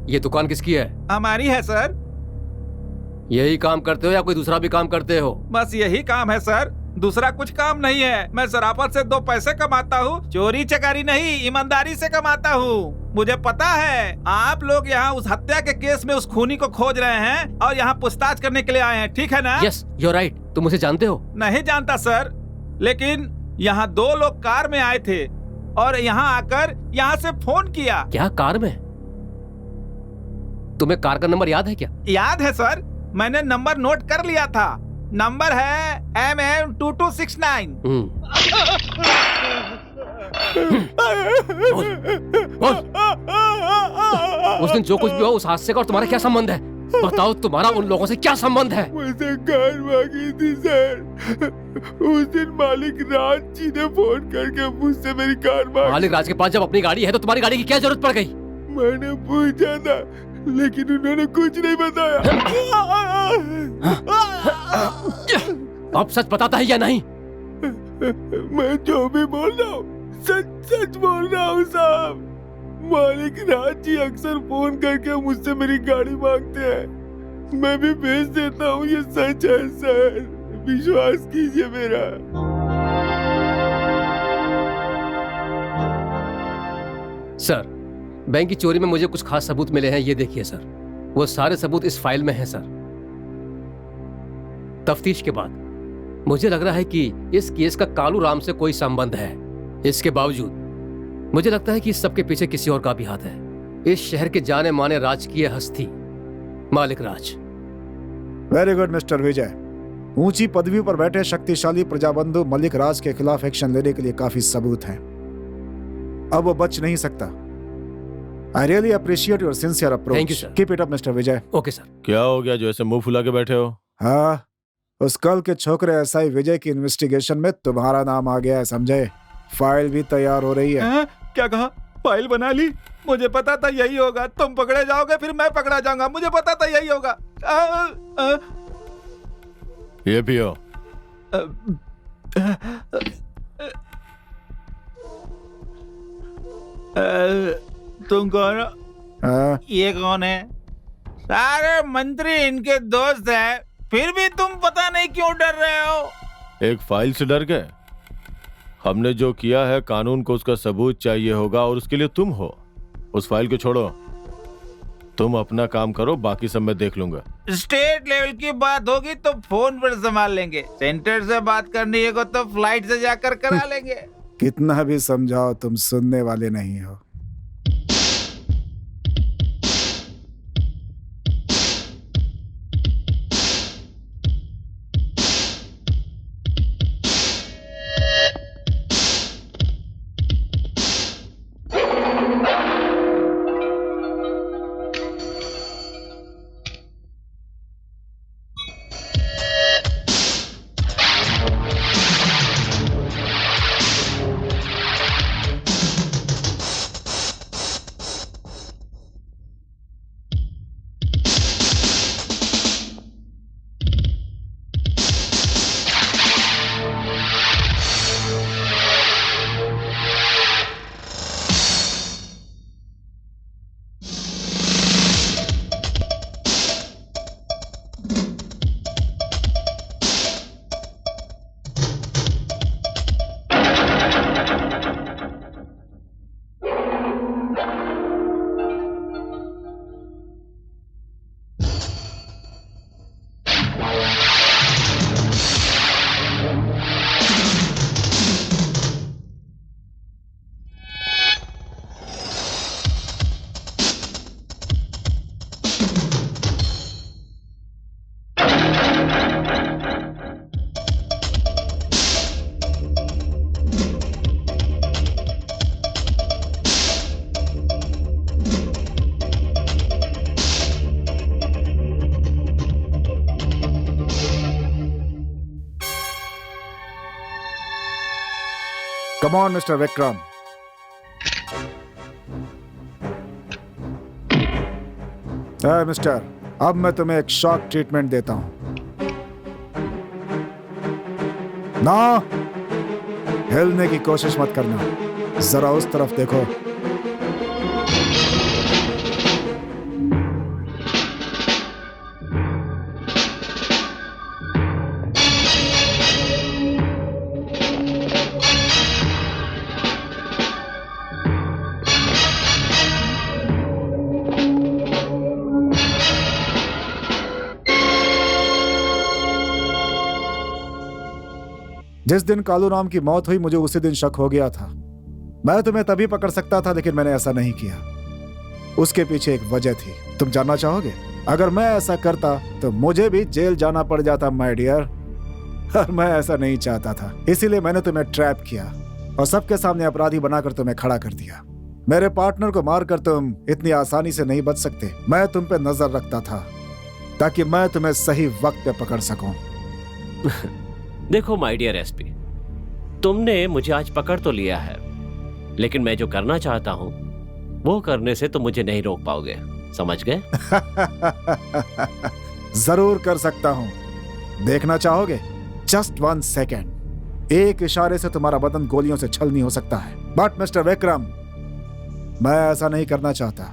ये दुकान किसकी है? हमारी है सर। यही काम करते हो या कोई दूसरा भी काम करते हो? बस यही काम है सर, दूसरा कुछ काम नहीं है। मैं शराफत से 2 पैसे कमाता हूँ, चोरी चकारी नहीं, ईमानदारी से कमाता हूँ। मुझे पता है आप लोग यहाँ उस हत्या के केस में उस खूनी को खोज रहे हैं और यहाँ पूछताछ करने के लिए आए हैं, ठीक है ना? Yes, you are right. तुम उसे जानते हो? नहीं जानता सर, लेकिन यहाँ 2 लोग कार में आए थे और यहाँ आकर यहाँ से फोन किया। क्या कार में? तुम्हें कार का नंबर याद है क्या? याद है सर, मैंने नंबर नोट कर लिया था। नंबर है MM2269। उस दिन जो कुछ भी हो उस हादसे का और तुम्हारा क्या संबंध है? बताओ, तुम्हारा उन लोगों से क्या संबंध है? मुझे कार मांगी थी सर। उस दिन मालिक राज जी ने फोन करके मुझसे मेरी कार मांगी। मालिक राज के पास जब अपनी गाड़ी है तो तुम्हारी गाड़ी की क्या जरूरत पड़ गई? मैंने पूछा था लेकिन उन्होंने कुछ नहीं बताया। अब सच बताता है या नहीं? मैं जो भी बोल रहा हूँ सच सच बोल रहा हूँ साहब। मालिक राज जी अक्सर फोन करके मुझसे मेरी गाड़ी मांगते हैं, मैं भी भेज देता हूँ। ये सच है सर, विश्वास कीजिए मेरा। सर, बैंक की चोरी में मुझे कुछ खास सबूत मिले हैं, ये देखिए सर। वो सारे सबूत इस फाइल में हैं सर। तफ्तीश के बाद मुझे लग रहा है कि इस केस का कालू राम से कोई संबंध है। इसके बावजूद मुझे लगता है कि इस सब के पीछे किसी और का भी हाथ है। इस शहर के जाने माने राजकीय हस्ती मालिक राज। वेरी गुड मिस्टर विजय। ऊंची पदवी पर बैठे शक्तिशाली प्रजाबंधु मलिक राज के खिलाफ एक्शन लेने के लिए काफी सबूत हैं। अब वो बच नहीं सकता। I really appreciate your sincere approach. Thank you, sir. Keep it up, Mr. Vijay. Okay sir. क्या हो गया जो ऐसे मुंह फुला के बैठे हो? हाँ, उस कल के छोकरे एसआई विजय की इन्वेस्टिगेशन में तुम्हारा नाम आ गया है, समझे? फाइल भी तैयार हो रही है। क्या कहा? फाइल बना ली? मुझे पता था यही होगा। तुम पकड़े जाओगे फिर मैं पकड़ा जाऊंगा, मुझे पता था यही होगा। ये पियो। तुम कौन हो? ये कौन है? सारे मंत्री इनके दोस्त हैं, फिर भी तुम पता नहीं क्यों डर रहे हो। एक फाइल से डर गए? हमने जो किया है कानून को उसका सबूत चाहिए होगा और उसके लिए तुम हो। उस फाइल को छोड़ो, तुम अपना काम करो, बाकी सब मैं देख लूंगा। स्टेट लेवल की बात होगी तो फोन पर संभाल लेंगे, सेंटर से बात करनी है तो फ्लाइट से जाकर करा लेंगे। कितना भी समझाओ तुम सुनने वाले नहीं हो। Come on, Mr. Vikram. Mister, अब मैं तुम्हें एक शॉक ट्रीटमेंट देता हूं। ना हिलने की कोशिश मत करना, जरा उस तरफ देखो। जिस दिन कालूराम की मौत हुई मुझे उसी दिन शक हो गया था। मैं तुम्हें तभी पकड़ सकता था, लेकिन मैंने ऐसा नहीं किया। उसके पीछे एक वजह थी, तुम जानना चाहोगे? अगर मैं ऐसा करता तो मुझे भी जेल जाना पड़ जाता माय डियर, और मैं ऐसा नहीं चाहता था। इसीलिए मैंने तुम्हें ट्रैप किया और सबके सामने अपराधी बनाकर तुम्हें खड़ा कर दिया। मेरे पार्टनर को मारकर तुम इतनी आसानी से नहीं बच सकते। मैं तुम पे नजर रखता था ताकि मैं तुम्हें सही वक्त पे पकड़ सकूं। देखो माय डियर एसपी, तुमने मुझे आज पकड़ तो लिया है, लेकिन मैं जो करना चाहता हूं वो करने से तुम मुझे नहीं रोक पाओगे, समझ गए? जरूर कर सकता हूं। देखना चाहोगे? Just 1 second. एक इशारे से तुम्हारा बदन गोलियों से छलनी हो सकता है। बट मिस्टर विक्रम, मैं ऐसा नहीं करना चाहता।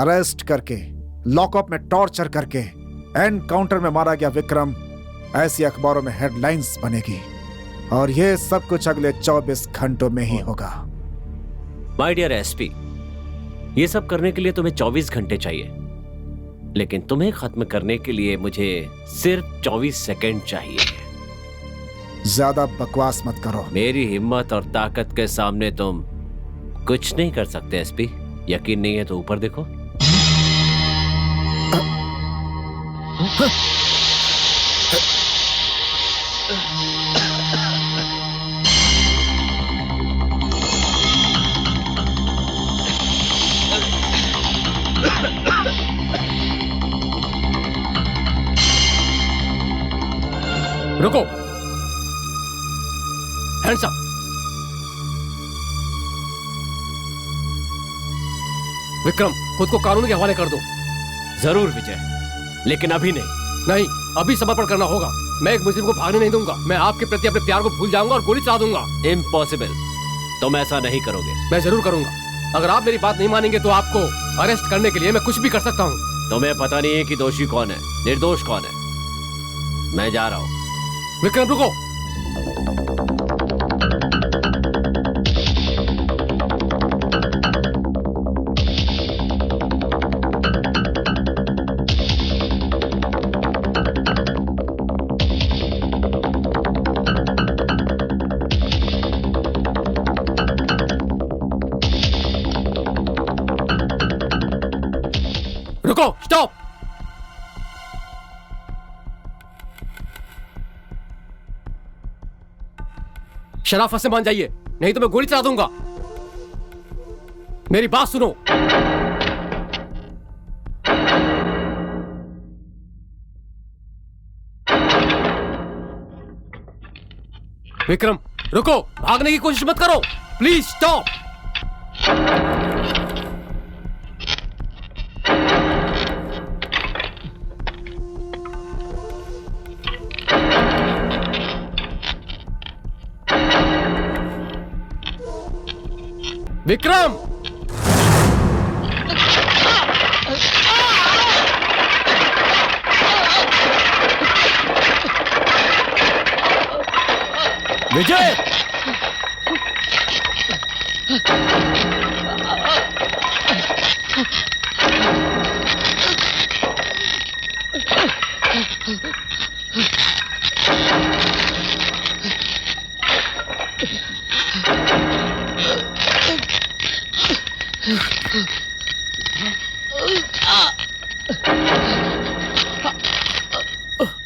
अरेस्ट करके, लॉकअप में टॉर्चर करके, एनकाउंटर में मारा गया विक्रम ऐसी अखबारों में हेडलाइंस बनेगी, और ये सब कुछ अगले 24 घंटों में ही होगा। माय डियर एसपी, ये सब करने के लिए तुम्हें 24 घंटे चाहिए, लेकिन तुम्हें खत्म करने के लिए मुझे सिर्फ 24 सेकंड चाहिए। ज्यादा बकवास मत करो। मेरी हिम्मत और ताकत के सामने तुम कुछ नहीं कर सकते एसपी। यकीन नहीं है तो ऊपर देखो। रुको, हैंड्स अप। विक्रम, खुद को कानून के हवाले कर दो। जरूर विजय, लेकिन अभी नहीं। नहीं, अभी समर्पण करना होगा। मैं एक मुस्लिम को भागने नहीं दूंगा। मैं आपके प्रति अपने प्यार को भूल जाऊंगा और गोली चला दूंगा। इम्पॉसिबल, तुम ऐसा नहीं करोगे। मैं जरूर करूंगा। अगर आप मेरी बात नहीं मानेंगे तो आपको अरेस्ट करने के लिए मैं कुछ भी कर सकता हूँ। तुम्हें पता नहीं है कि दोषी कौन है, निर्दोष कौन है। मैं जा रहा हूँ। विक्रम रुको। रुको, स्टॉप। शराफत से मान जाइए, नहीं तो मैं गोली चला दूंगा। मेरी बात सुनो। विक्रम, रुको, भागने की कोशिश मत करो, प्लीज स्टॉप। विक्रम, विजय,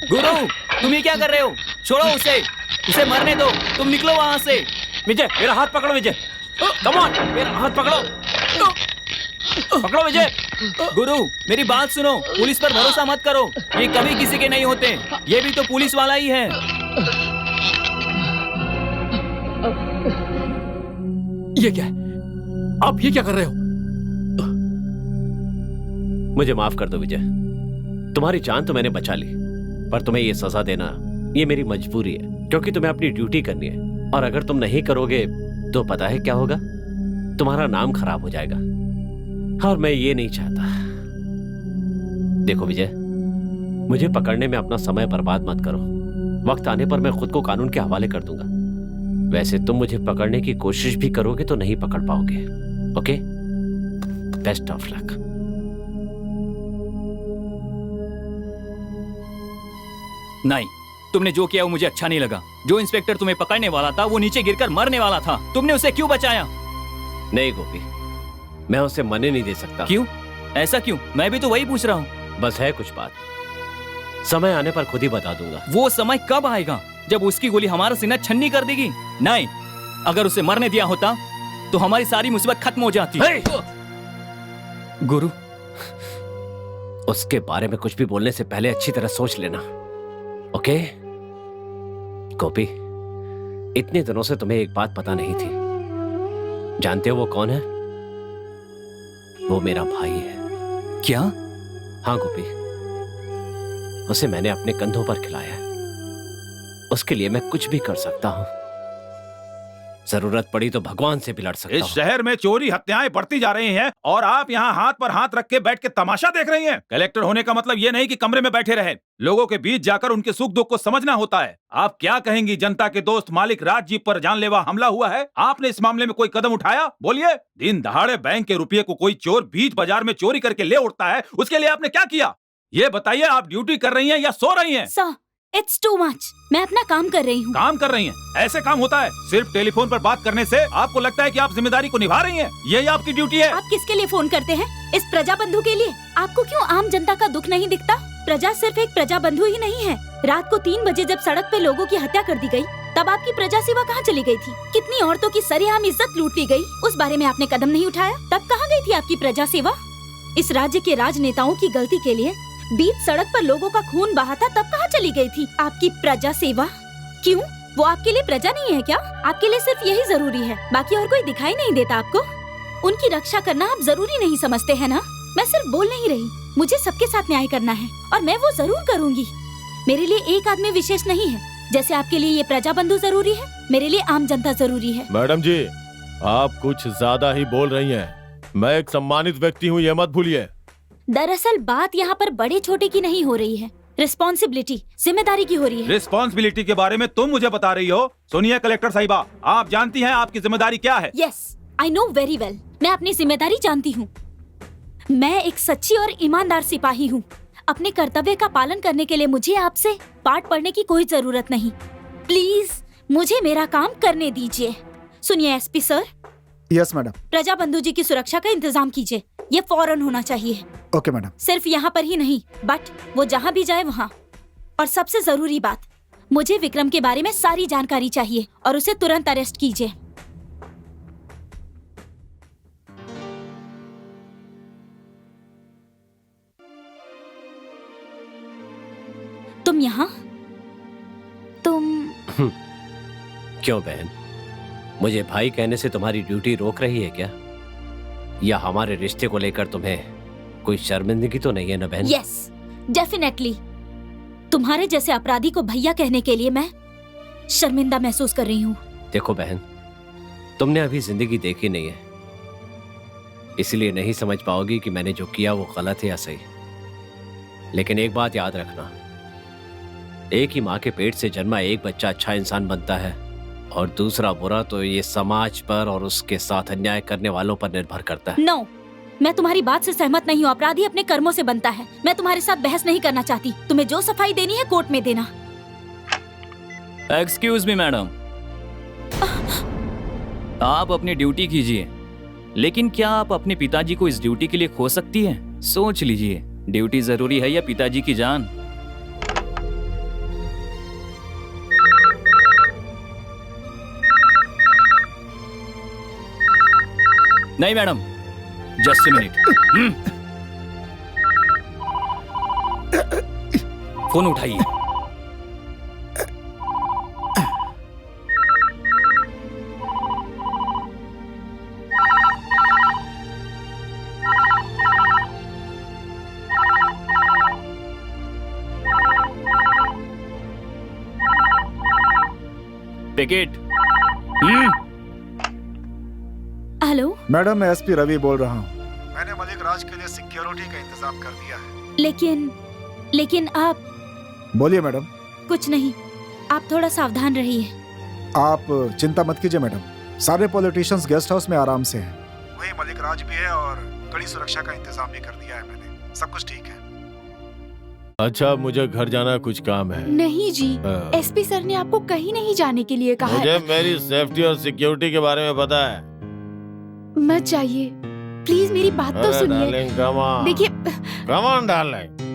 गुरु, तुम ये क्या कर रहे हो? छोड़ो उसे, उसे मरने दो। तुम निकलो वहां से। विजय, मेरा हाथ पकड़ो। विजय, कम ऑन, मेरा हाथ पकड़ो, पकड़ो विजय। गुरु, मेरी बात सुनो, पुलिस पर भरोसा मत करो, ये कभी किसी के नहीं होते। ये भी तो पुलिस वाला ही है। ये क्या है? आप ये क्या कर रहे हो? मुझे माफ कर दो विजय, तुम्हारी जान तो मैंने बचा ली, पर तुम्हें ये सजा देना ये मेरी मजबूरी है, क्योंकि तुम्हें अपनी ड्यूटी करनी है। और अगर तुम नहीं करोगे तो पता है क्या होगा? तुम्हारा नाम खराब हो जाएगा, और मैं ये नहीं चाहता। देखो विजय, मुझे पकड़ने में अपना समय बर्बाद मत करो। वक्त आने पर मैं खुद को कानून के हवाले कर दूंगा। वैसे तुम मुझे पकड़ने की कोशिश भी करोगे तो नहीं पकड़ पाओगे। Okay, best of luck. नहीं, तुमने जो किया वो मुझे अच्छा नहीं लगा। जो इंस्पेक्टर तुम्हें पकड़ने वाला था वो नीचे गिरकर मरने वाला था। तुमने उसे क्यों बचाया? नहीं गोपी, मैं उसे मरने नहीं दे सकता। क्यों? ऐसा क्यों? मैं भी तो वही पूछ रहा हूँ। बस है कुछ बात, समय आने पर खुद ही बता दूंगा। वो समय कब आएगा जब उसकी गोली हमारा सीना छन्नी कर देगी? नहीं, अगर उसे मरने दिया होता तो हमारी सारी मुसीबत खत्म हो जाती। गुरु, उसके बारे में कुछ भी बोलने से पहले अच्छी तरह सोच लेना। ओके गोपी, इतने दिनों से तुम्हें एक बात पता नहीं थी। जानते हो वो कौन है? वो मेरा भाई है। क्या? हाँ गोपी, उसे मैंने अपने कंधों पर खिलाया है। उसके लिए मैं कुछ भी कर सकता हूँ। जरूरत पड़ी तो भगवान से भी लड़ सकता हूँ। इस शहर में चोरी हत्याएं बढ़ती जा रही हैं और आप यहाँ हाथ पर हाथ रख के बैठ के तमाशा देख रही हैं। कलेक्टर होने का मतलब ये नहीं कि कमरे में बैठे रहे, लोगों के बीच जाकर उनके सुख दुख को समझना होता है। आप क्या कहेंगी? जनता के दोस्त मालिक राजजीव पर जानलेवा हमला हुआ है, आपने इस मामले में कोई कदम उठाया? बोलिए। दिन दहाड़े बैंक के रुपये को कोई चोर बीच बाजार में चोरी करके ले उठता है, उसके लिए आपने क्या किया? ये बताइए, आप ड्यूटी कर रही हैं या सो रही हैं? Sir, it's too much. मैं अपना काम कर रही हूँ। काम कर रही हैं? ऐसे काम होता है? सिर्फ टेलीफोन पर बात करने से आपको लगता है कि आप जिम्मेदारी को निभा रही हैं? यही आपकी ड्यूटी है? आप किसके लिए फोन करते हैं? इस प्रजा बंधु के लिए। आपको क्यों आम जनता का दुख नहीं दिखता? प्रजा सिर्फ एक प्रजा बंधु ही नहीं है। रात को 3 बजे जब सड़क पे लोगों की हत्या कर दी गई, तब आपकी प्रजा सेवा कहाँ चली गई थी? कितनी औरतों की सरेआम इज्जत लूट ली गई, उस बारे में आपने कदम नहीं उठाया। तब कहाँ गई थी आपकी प्रजा सेवा? इस राज्य के राजनेताओं की गलती के लिए बीच सड़क पर लोगों का खून बहा था, तब कहाँ चली गई थी आपकी प्रजा सेवा? क्यों? वो आपके लिए प्रजा नहीं है क्या? आपके लिए सिर्फ यही जरूरी है, बाकी और कोई दिखाई नहीं देता आपको? उनकी रक्षा करना आप जरूरी नहीं समझते हैं ना? मैं सिर्फ बोल नहीं रही, मुझे सबके साथ न्याय करना है और मैं वो जरूर करूंगी। मेरे लिए एक आदमी विशेष नहीं है। जैसे आपके लिए ये प्रजा बंधु जरूरी है, मेरे लिए आम जनता जरूरी है। मैडम जी, आप कुछ ज्यादा ही बोल रही हैं। मैं एक सम्मानित व्यक्ति हूँ, ये मत भूलिए। दरअसल बात यहाँ पर बड़े छोटे की नहीं हो रही है, रिस्पॉन्सिबिलिटी, जिम्मेदारी की हो रही है। रिस्पॉन्सिबिलिटी के बारे में तुम मुझे बता रही हो? सुनिए कलेक्टर साहिबा, आप जानती हैं आपकी जिम्मेदारी क्या है? Yes, I know very well. मैं अपनी जिम्मेदारी जानती हूँ। मैं एक सच्ची और ईमानदार सिपाही हूँ। अपने कर्तव्य का पालन करने के लिए मुझे आपसे पाठ पढ़ने की कोई जरूरत नहीं। प्लीज मुझे मेरा काम करने दीजिए। सुनिए एसपी सर। Yes madam. प्रजा बंधु जी की सुरक्षा का इंतजाम कीजिए। ये फौरन होना चाहिए। Okay madam. सिर्फ यहाँ पर ही नहीं, बट वो जहाँ भी जाए वहाँ। और सबसे जरूरी बात, मुझे विक्रम के बारे में सारी जानकारी चाहिए और उसे तुरंत अरेस्ट कीजिए। तुम यहाँ? तुम क्यों बहन, मुझे भाई कहने से तुम्हारी ड्यूटी रोक रही है क्या? या हमारे रिश्ते को लेकर तुम्हें कोई शर्मिंदगी तो नहीं है ना बहन? Yes, definitely. तुम्हारे जैसे अपराधी को भैया कहने के लिए मैं शर्मिंदा महसूस कर रही हूँ। देखो बहन, तुमने अभी जिंदगी देखी नहीं है, इसलिए नहीं समझ पाओगी कि मैंने जो किया वो गलत है या सही। लेकिन एक बात याद रखना, एक ही माँ के पेट से जन्मा एक बच्चा अच्छा इंसान बनता है और दूसरा बुरा तो ये समाज पर और उसके साथ अन्याय करने वालों पर निर्भर करता है। नो, मैं तुम्हारी बात से सहमत नहीं हूँ। अपराधी अपने कर्मों से बनता है। मैं तुम्हारे साथ बहस नहीं करना चाहती। तुम्हें जो सफाई देनी है कोर्ट में देना। एक्सक्यूज मी मैडम, आप अपनी ड्यूटी कीजिए, लेकिन क्या आप अपने पिताजी को इस ड्यूटी के लिए खो सकती हैं? सोच लीजिए, ड्यूटी जरूरी है या पिताजी की जान? नहीं madam, just a minute. Phone उठाइए। टिकट। हेलो मैडम, मैं एसपी रवि बोल रहा हूँ। मैंने मलिक राज के लिए सिक्योरिटी का इंतजाम कर दिया है। लेकिन आप। बोलिए मैडम। कुछ नहीं, आप थोड़ा सावधान रहिए। आप चिंता मत कीजिए मैडम, सारे पॉलिटिशियंस गेस्ट हाउस में आराम से हैं। वही मलिक राज भी है और कड़ी सुरक्षा का इंतजाम भी कर दिया है मैंने। सब कुछ ठीक है। अच्छा, मुझे घर जाना, कुछ काम है। नहीं जी, एसपी सर ने आपको कहीं नहीं जाने के लिए कहा मुझे है। मेरी सेफ्टी और सिक्योरिटी के बारे में पता है। मत जाइए प्लीज, मेरी बात तो सुनिए। देखिए, कम ऑन डार्लिंग।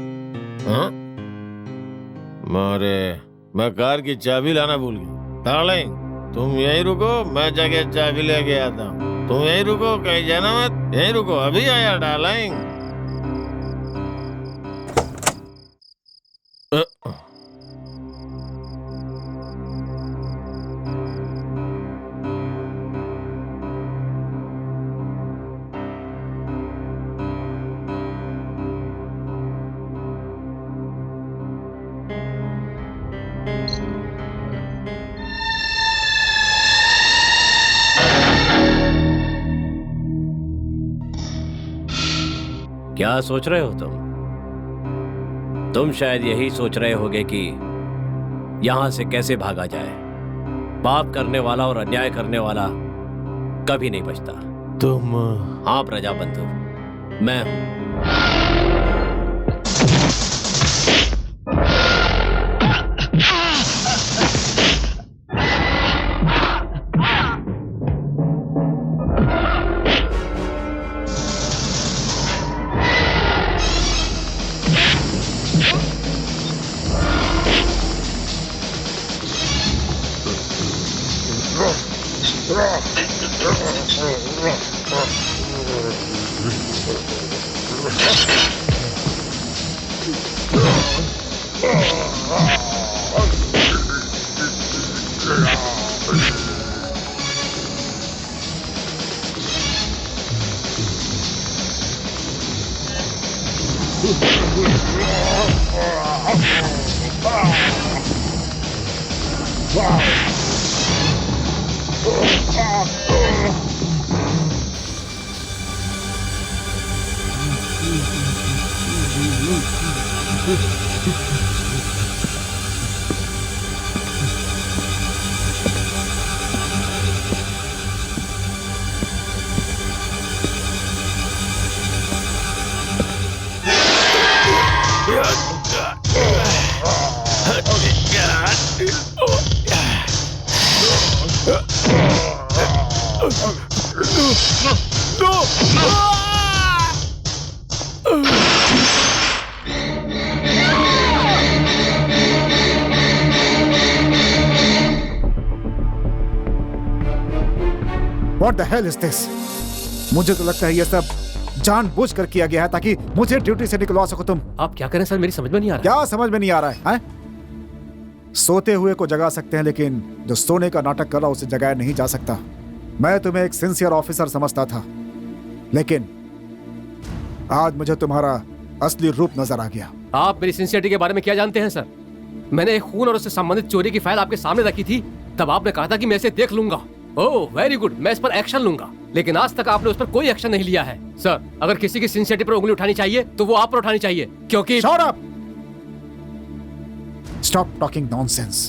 मैं कार की चाबी लाना भूल गया। डार्लिंग, तुम यहीं रुको, मैं जाके चाबी लेके आता हूँ। तुम यहीं रुको, कहीं जाना मत, यहीं रुको, अभी आया डार्लिंग। क्या सोच रहे हो तुम शायद यही सोच रहे होगे कि यहां से कैसे भागा जाए। पाप करने वाला और अन्याय करने वाला कभी नहीं बचता। तुम? हाँ प्रजाबंधु, मैं हूं। What the hell is this? मुझे तो लगता है ये सब जानबूझकर किया गया है ताकि मुझे ड्यूटी से निकलवा सको तुम। आप क्या करें सर, मेरी समझ में नहीं आ रहा। क्या समझ में नहीं आ रहा है? सोते हुए को जगा सकते हैं, लेकिन जो सोने का नाटक कर रहा उसे जगाया नहीं जा सकता। मैं तुम्हें एक सिंसियर ऑफिसर समझता था, लेकिन आज मुझे तुम्हारा असली रूप नजर आ गया। आप मेरी सिंसियरिटी के बारे में क्या जानते हैं सर? मैंने एक खून और उससे संबंधित चोरी की फाइल आपके सामने रखी थी, तब आपने कहा था कि मैं इसे देख लूंगा। ओह वेरी गुड, मैं इस पर एक्शन लूंगा, लेकिन आज तक आपने उस पर कोई एक्शन नहीं लिया है। सर, अगर किसी की सिंसियरिटी पर उंगली उठानी चाहिए तो वो आप पर उठानी चाहिए, क्योंकि Shut up! Stop talking nonsense.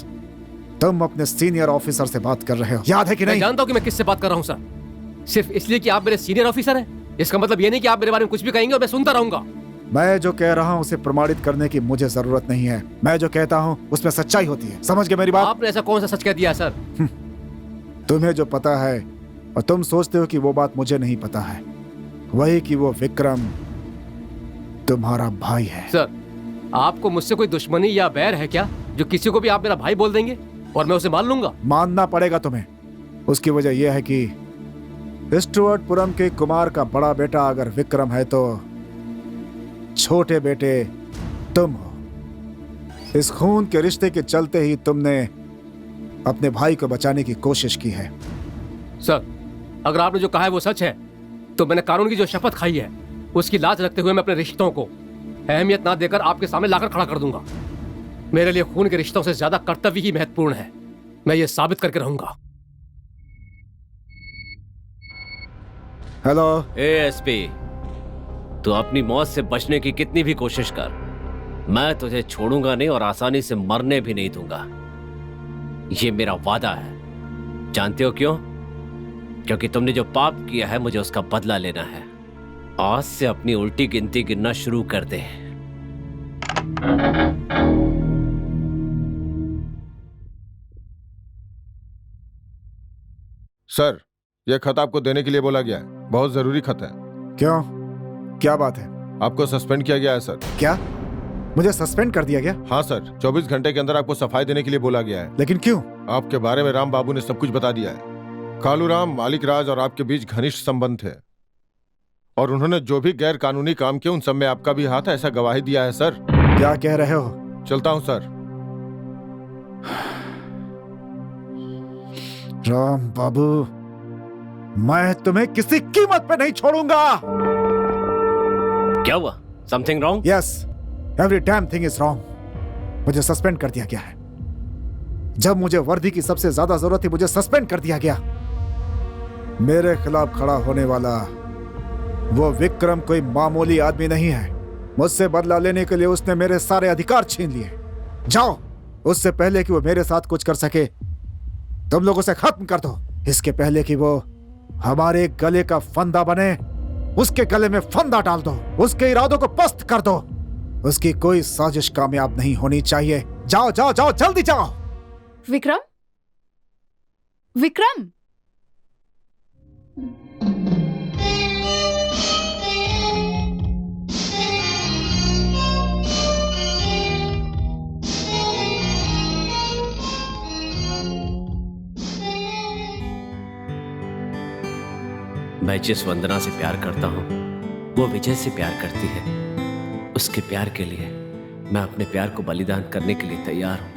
तुम अपने सीनियर ऑफिसर से बात कर रहे हो, याद है कि मैं नहीं? जानता हूँ कि मैं किससे बात कर रहा हूँ सर। सिर्फ इसलिए कि आप मेरे सीनियर ऑफिसर हैं, इसका मतलब ये नहीं कि आप मेरे बारे में कुछ भी कहेंगे और मैं सुनता रहूंगा। मैं जो कह रहा हूँ उसे प्रमाणित करने की मुझे जरूरत नहीं है। मैं जो कहता हूँ उसमें सच्चाई होती है। समझ गए मेरी बात? आपने ऐसा कौन सा सच कह दिया है सर? तुम्हें जो पता है और तुम सोचते हो कि वो बात मुझे नहीं पता है, वही कि वो विक्रम तुम्हारा भाई है। सर, आपको मुझसे कोई दुश्मनी या बैर है क्या, जो किसी को भी आप मेरा भाई बोल देंगे और मैं उसे मान लूंगा? मानना पड़ेगा तुम्हें। उसकी वजह यह है कि स्टुअर्टपुरम के कुमार का बड़ा बेटा अगर विक्रम है तो छोटे बेटे तुम हो। इस खून के रिश्ते के चलते ही तुमने अपने भाई को बचाने की कोशिश की है। सर, अगर आपने जो कहा है वो सच है, तो मैंने कानून की जो शपथ खाई है उसकी लाज रखते हुए मैं अपने रिश्तों को अहमियत ना देकर आपके सामने लाकर खड़ा कर दूंगा। मेरे लिए खून के रिश्तों से ज्यादा कर्तव्य ही महत्वपूर्ण है। मैं ये साबित करके रहूंगा। हेलो एएसपी, तू अपनी मौत से बचने की कितनी भी कोशिश कर, मैं तुझे छोड़ूंगा नहीं और आसानी से मरने भी नहीं दूंगा। ये मेरा वादा है। जानते हो क्यों? क्योंकि तुमने जो पाप किया है मुझे उसका बदला लेना है। आज से अपनी उल्टी गिनती गिनना शुरू कर दे। सर, यह खत आपको देने के लिए बोला गया है। बहुत जरूरी खत है। क्यों? क्या बात है? आपको सस्पेंड किया गया है सर। क्या मुझे सस्पेंड कर दिया गया? हाँ सर, 24 घंटे के अंदर आपको सफाई देने के लिए बोला गया है। लेकिन क्यों? आपके बारे में राम बाबू ने सब कुछ बता दिया है। कालूराम, मालिक राज और आपके बीच घनिष्ठ संबंध थे और उन्होंने जो भी गैर कानूनी काम किए उन सब में आपका भी हाथ है, ऐसा गवाही दिया है सर। क्या कह रहे हो? चलता हूं सर। राम बाबू, मैं तुम्हें किसी कीमत पे नहीं छोड़ूंगा। क्या हुआ? Something wrong? Yes, every damn thing is wrong. मुझे सस्पेंड कर दिया गया है। जब मुझे वर्दी की सबसे ज्यादा जरूरत थी मुझे सस्पेंड कर दिया गया। मेरे खिलाफ खड़ा होने वाला वो विक्रम कोई मामूली आदमी नहीं है। मुझसे बदला लेने के लिए उसने मेरे सारे अधिकार छीन लिए। जाओ, उससे पहले कि वो मेरे साथ कुछ कर सके तुम लोग उसे खत्म कर दो। इसके पहले कि वो हमारे गले का फंदा बने, उसके गले में फंदा डाल दो। उसके इरादों को पस्त कर दो। उसकी कोई साजिश कामयाब नहीं होनी चाहिए। जाओ जाओ जाओ, जल्दी जाओ। विक्रम, विक्रम, मैं जिस वंदना से प्यार करता हूं वो विजय से प्यार करती है। उसके प्यार के लिए मैं अपने प्यार को बलिदान करने के लिए तैयार हूं।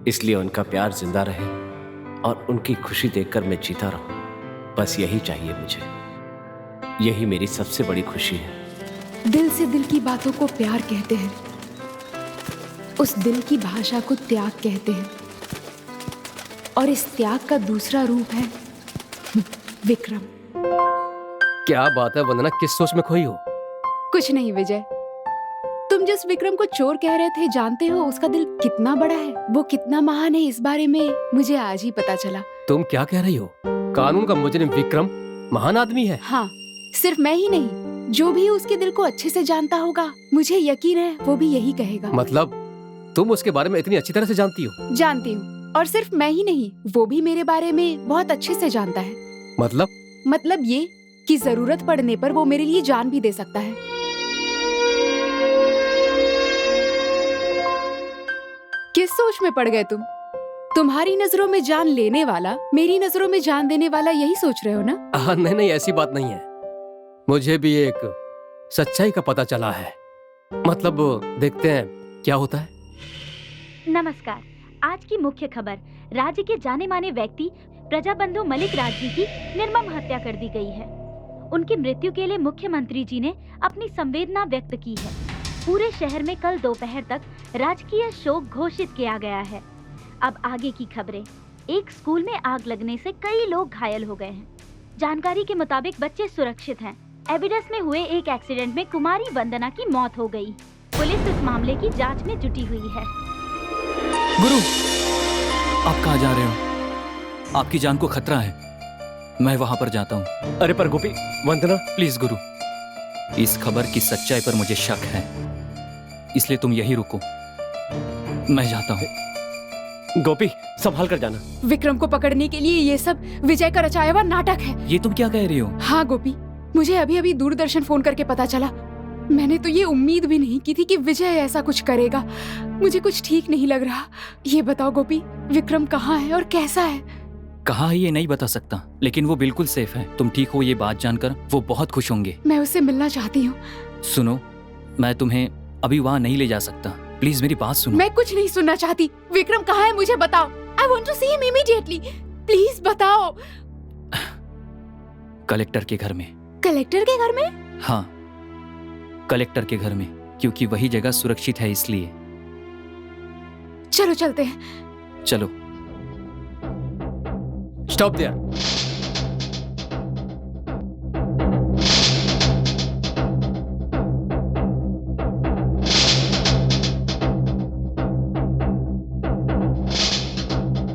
इसलिए उनका प्यार जिंदा रहे और उनकी खुशी देखकर मैं जीता रहूं। बस यही चाहिए मुझे। यही मेरी सबसे बड़ी खुशी है। दिल से दिल की बातों को प्यार कहते हैं। उस दिल की भाषा को त्याग कहते हैं और इस त्याग का दूसरा रूप है विक्रम। क्या बात है वंदना, किस सोच में खोई हो? कुछ नहीं विजय, तुम जिस विक्रम को चोर कह रहे थे, जानते हो उसका दिल कितना बड़ा है, वो कितना महान है, इस बारे में मुझे आज ही पता चला। तुम क्या कह रही हो? कानून का मुजरिम विक्रम महान आदमी है? हाँ, सिर्फ मैं ही नहीं, जो भी उसके दिल को अच्छे से जानता होगा, मुझे यकीन है वो भी यही कहेगा। मतलब तुम उसके बारे में इतनी अच्छी तरह से जानती हो? जानती हूँ, और सिर्फ मैं ही नहीं, वो भी मेरे बारे में बहुत अच्छे से जानता है। मतलब ये कि जरूरत पड़ने पर वो मेरे लिए जान भी दे सकता है। किस सोच में पड़ गए तुम? तुम्हारी नजरों में जान लेने वाला मेरी नजरों में जान देने वाला, यही सोच रहे हो ना? नहीं नहीं, ऐसी बात नहीं है। मुझे भी एक सच्चाई का पता चला है। मतलब देखते हैं क्या होता है। नमस्कार। आज की मुख्य खबर, राज्य के जाने माने व्यक्ति प्रजाबंधु मलिक राजी की निर्मम हत्या कर दी गई है। उनकी मृत्यु के लिए मुख्यमंत्री जी ने अपनी संवेदना व्यक्त की है। पूरे शहर में कल दोपहर तक राजकीय शोक घोषित किया गया है। अब आगे की खबरें। एक स्कूल में आग लगने से कई लोग घायल हो गए हैं। जानकारी के मुताबिक बच्चे सुरक्षित हैं। एविडेंस में हुए एक एक्सीडेंट में कुमारी वंदना की मौत हो गई। पुलिस इस मामले की जांच में जुटी हुई है। गुरु, आप कहाँ जा रहे हो? आपकी जान को खतरा है। मैं वहां पर जाता हूँ। अरे पर गोपी, वंदना। प्लीज गुरु, इस खबर की सच्चाई पर मुझे शक है, इसलिए तुम यहीं रुको, मैं जाता हूँ। गोपी, संभाल कर जाना। विक्रम को पकड़ने के लिए ये सब विजय का रचाया हुआ नाटक है। ये तुम क्या कह रही हो? हाँ गोपी, मुझे अभी अभी दूरदर्शन फोन करके पता चला। मैंने तो ये उम्मीद भी नहीं की थी कि विजय ऐसा कुछ करेगा। मुझे कुछ ठीक नहीं लग रहा। ये बताओ गोपी, विक्रम कहाँ है और कैसा है? कहाँ है ये नहीं बता सकता, लेकिन वो बिल्कुल सेफ है। तुम ठीक हो ये बात जानकर वो बहुत खुश होंगे। मैं उससे मिलना चाहती हूँ। सुनो, मैं तुम्हें अभी वहाँ नहीं ले जा सकता। प्लीज मेरी बात सुनो। मैं कुछ नहीं सुनना चाहती। विक्रम कहाँ है मुझे बताओ। I want to see him immediately. Please बताओ। कलेक्टर के घर में। कलेक्टर के घर में? हाँ, कलेक्टर के घर में, क्योंकि वही जगह सुरक्षित है इसलिए। चलो चलते हैं। चलो। Stop there.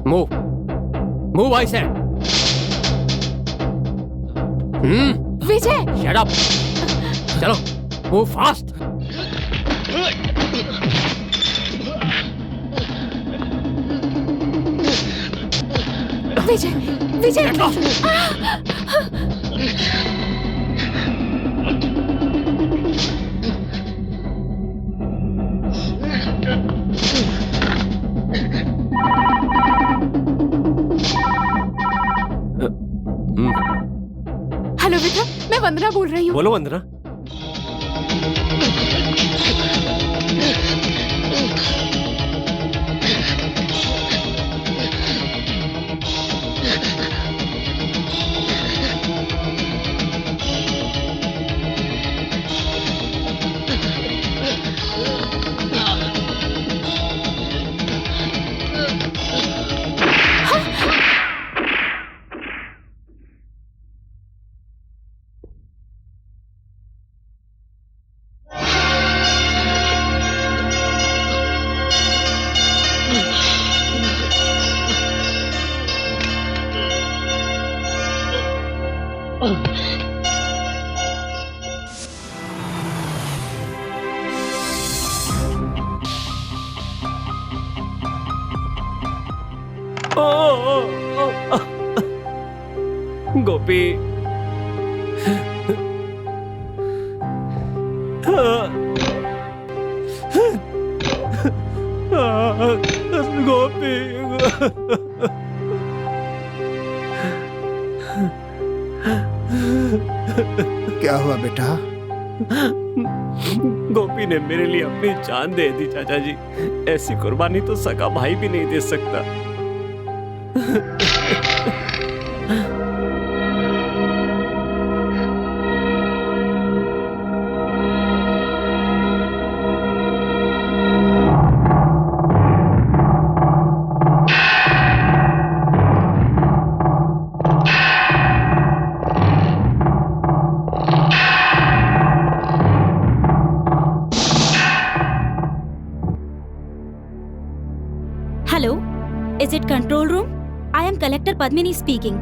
Move, move I said. Vijay, shut up. चलो, move fast. Vijay, Vijay. Hello Vikram, मैं वंदना बोल रही हूँ। बोलो वंदना। गोपी, गोपी। क्या हुआ बेटा? गोपी ने मेरे लिए अपनी जान दे दी चाचा जी। ऐसी कुर्बानी तो सगा भाई भी नहीं दे सकता। Hello, is it control room? I am collector Padmini speaking.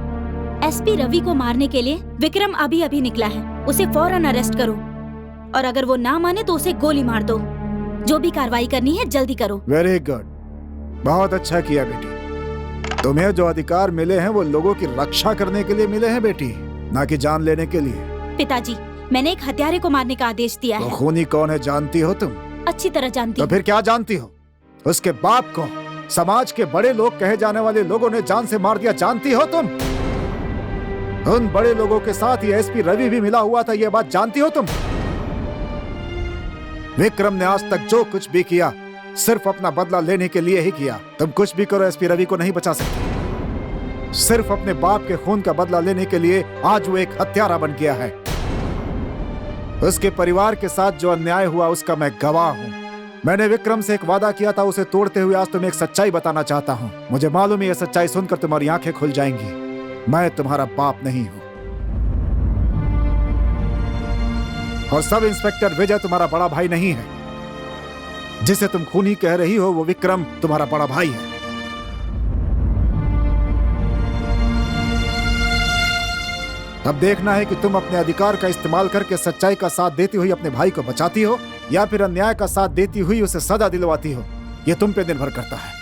SP Ravi को मारने के लिए विक्रम अभी अभी निकला है। उसे फौरन अरेस्ट करो, और अगर वो ना माने तो उसे गोली मार दो। जो भी कार्रवाई करनी है जल्दी करो। वेरी गुड, बहुत अच्छा किया बेटी। तुम्हें जो अधिकार मिले हैं वो लोगों की रक्षा करने के लिए मिले हैं बेटी, ना कि जान लेने के लिए। पिताजी, मैंने एक हत्यारे को मारने का आदेश दिया तो है। खूनी कौन है जानती हो तुम? अच्छी तरह जानती तो हूँ। फिर क्या जानती हो? उसके बाप को समाज के बड़े लोग कहे जाने वाले लोगों ने जान से मार दिया, जानती हो तुम? उन बड़े लोगों के साथ ये एसपी रवि भी मिला हुआ था, ये बात जानती हो तुम? विक्रम ने आज तक जो कुछ भी किया सिर्फ अपना बदला लेने के लिए ही किया। तुम कुछ भी करो, एसपी रवि को नहीं बचा सकते। सिर्फ अपने बाप के खून का बदला लेने के लिए आज वो एक हत्यारा बन गया है। उसके परिवार के साथ जो अन्याय हुआ उसका मैं गवाह हूं। मैंने विक्रम से एक वादा किया था, उसे तोड़ते हुए आज तुम्हें एक सच्चाई बताना चाहता हूं। मुझे मालूम है यह सच्चाई सुनकर तुम्हारी आंखें खुल जाएंगी। मैं तुम्हारा बाप नहीं हूं और सब इंस्पेक्टर विजय तुम्हारा बड़ा भाई नहीं है। जिसे तुम खूनी कह रही हो वो विक्रम तुम्हारा बड़ा भाई है। अब देखना है कि तुम अपने अधिकार का इस्तेमाल करके सच्चाई का साथ देती हुई अपने भाई को बचाती हो या फिर अन्याय का साथ देती हुई उसे सजा दिलवाती हो। यह तुम पे निर्भर करता है।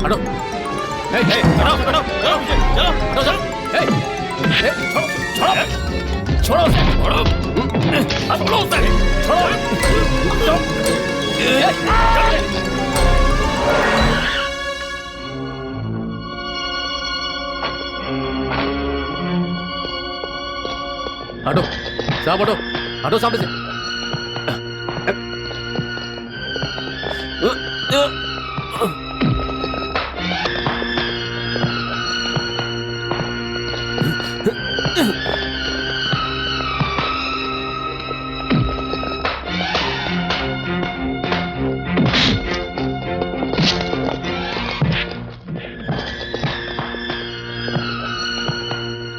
हटो। चलो चलो चलो पीछे, चलो हटो चलो। छोड़ो उसे, छोड़ो छोड़ो उसे, छोड़ो। हटो साहब, हटो हटो सामने से।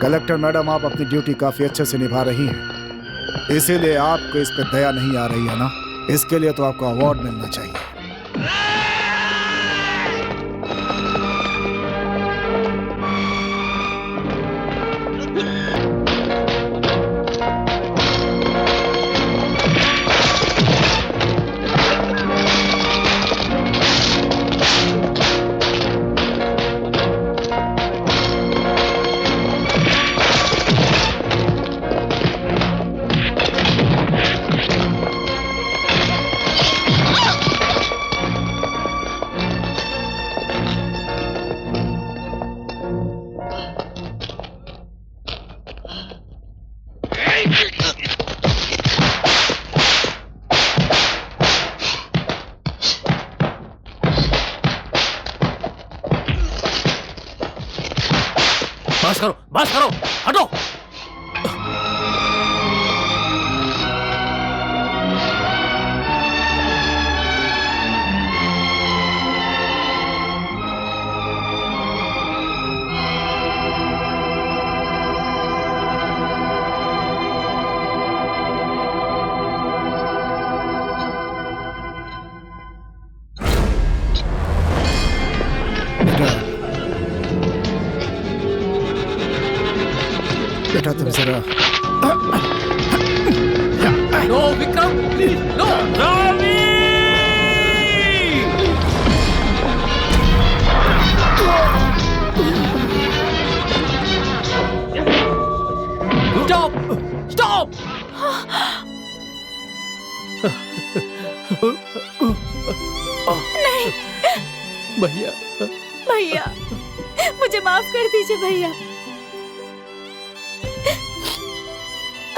कलेक्टर मैडम, आप अपनी ड्यूटी काफी अच्छे से निभा रही हैं, इसीलिए आपको इस पे दया नहीं आ रही है ना? इसके लिए तो आपको अवार्ड मिलना चाहिए। बस करो, हटो। बेटा तुम जरा no Vikram, please no. Stop stop. नहीं भैया, भैया, मुझे माफ कर दीजिए भैया।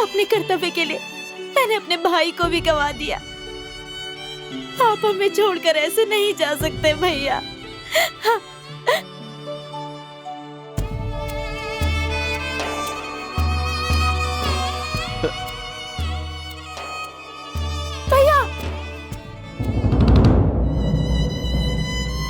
अपने कर्तव्य के लिए मैंने अपने भाई को भी गवा दिया। आप हमें छोड़कर ऐसे नहीं जा सकते भैया।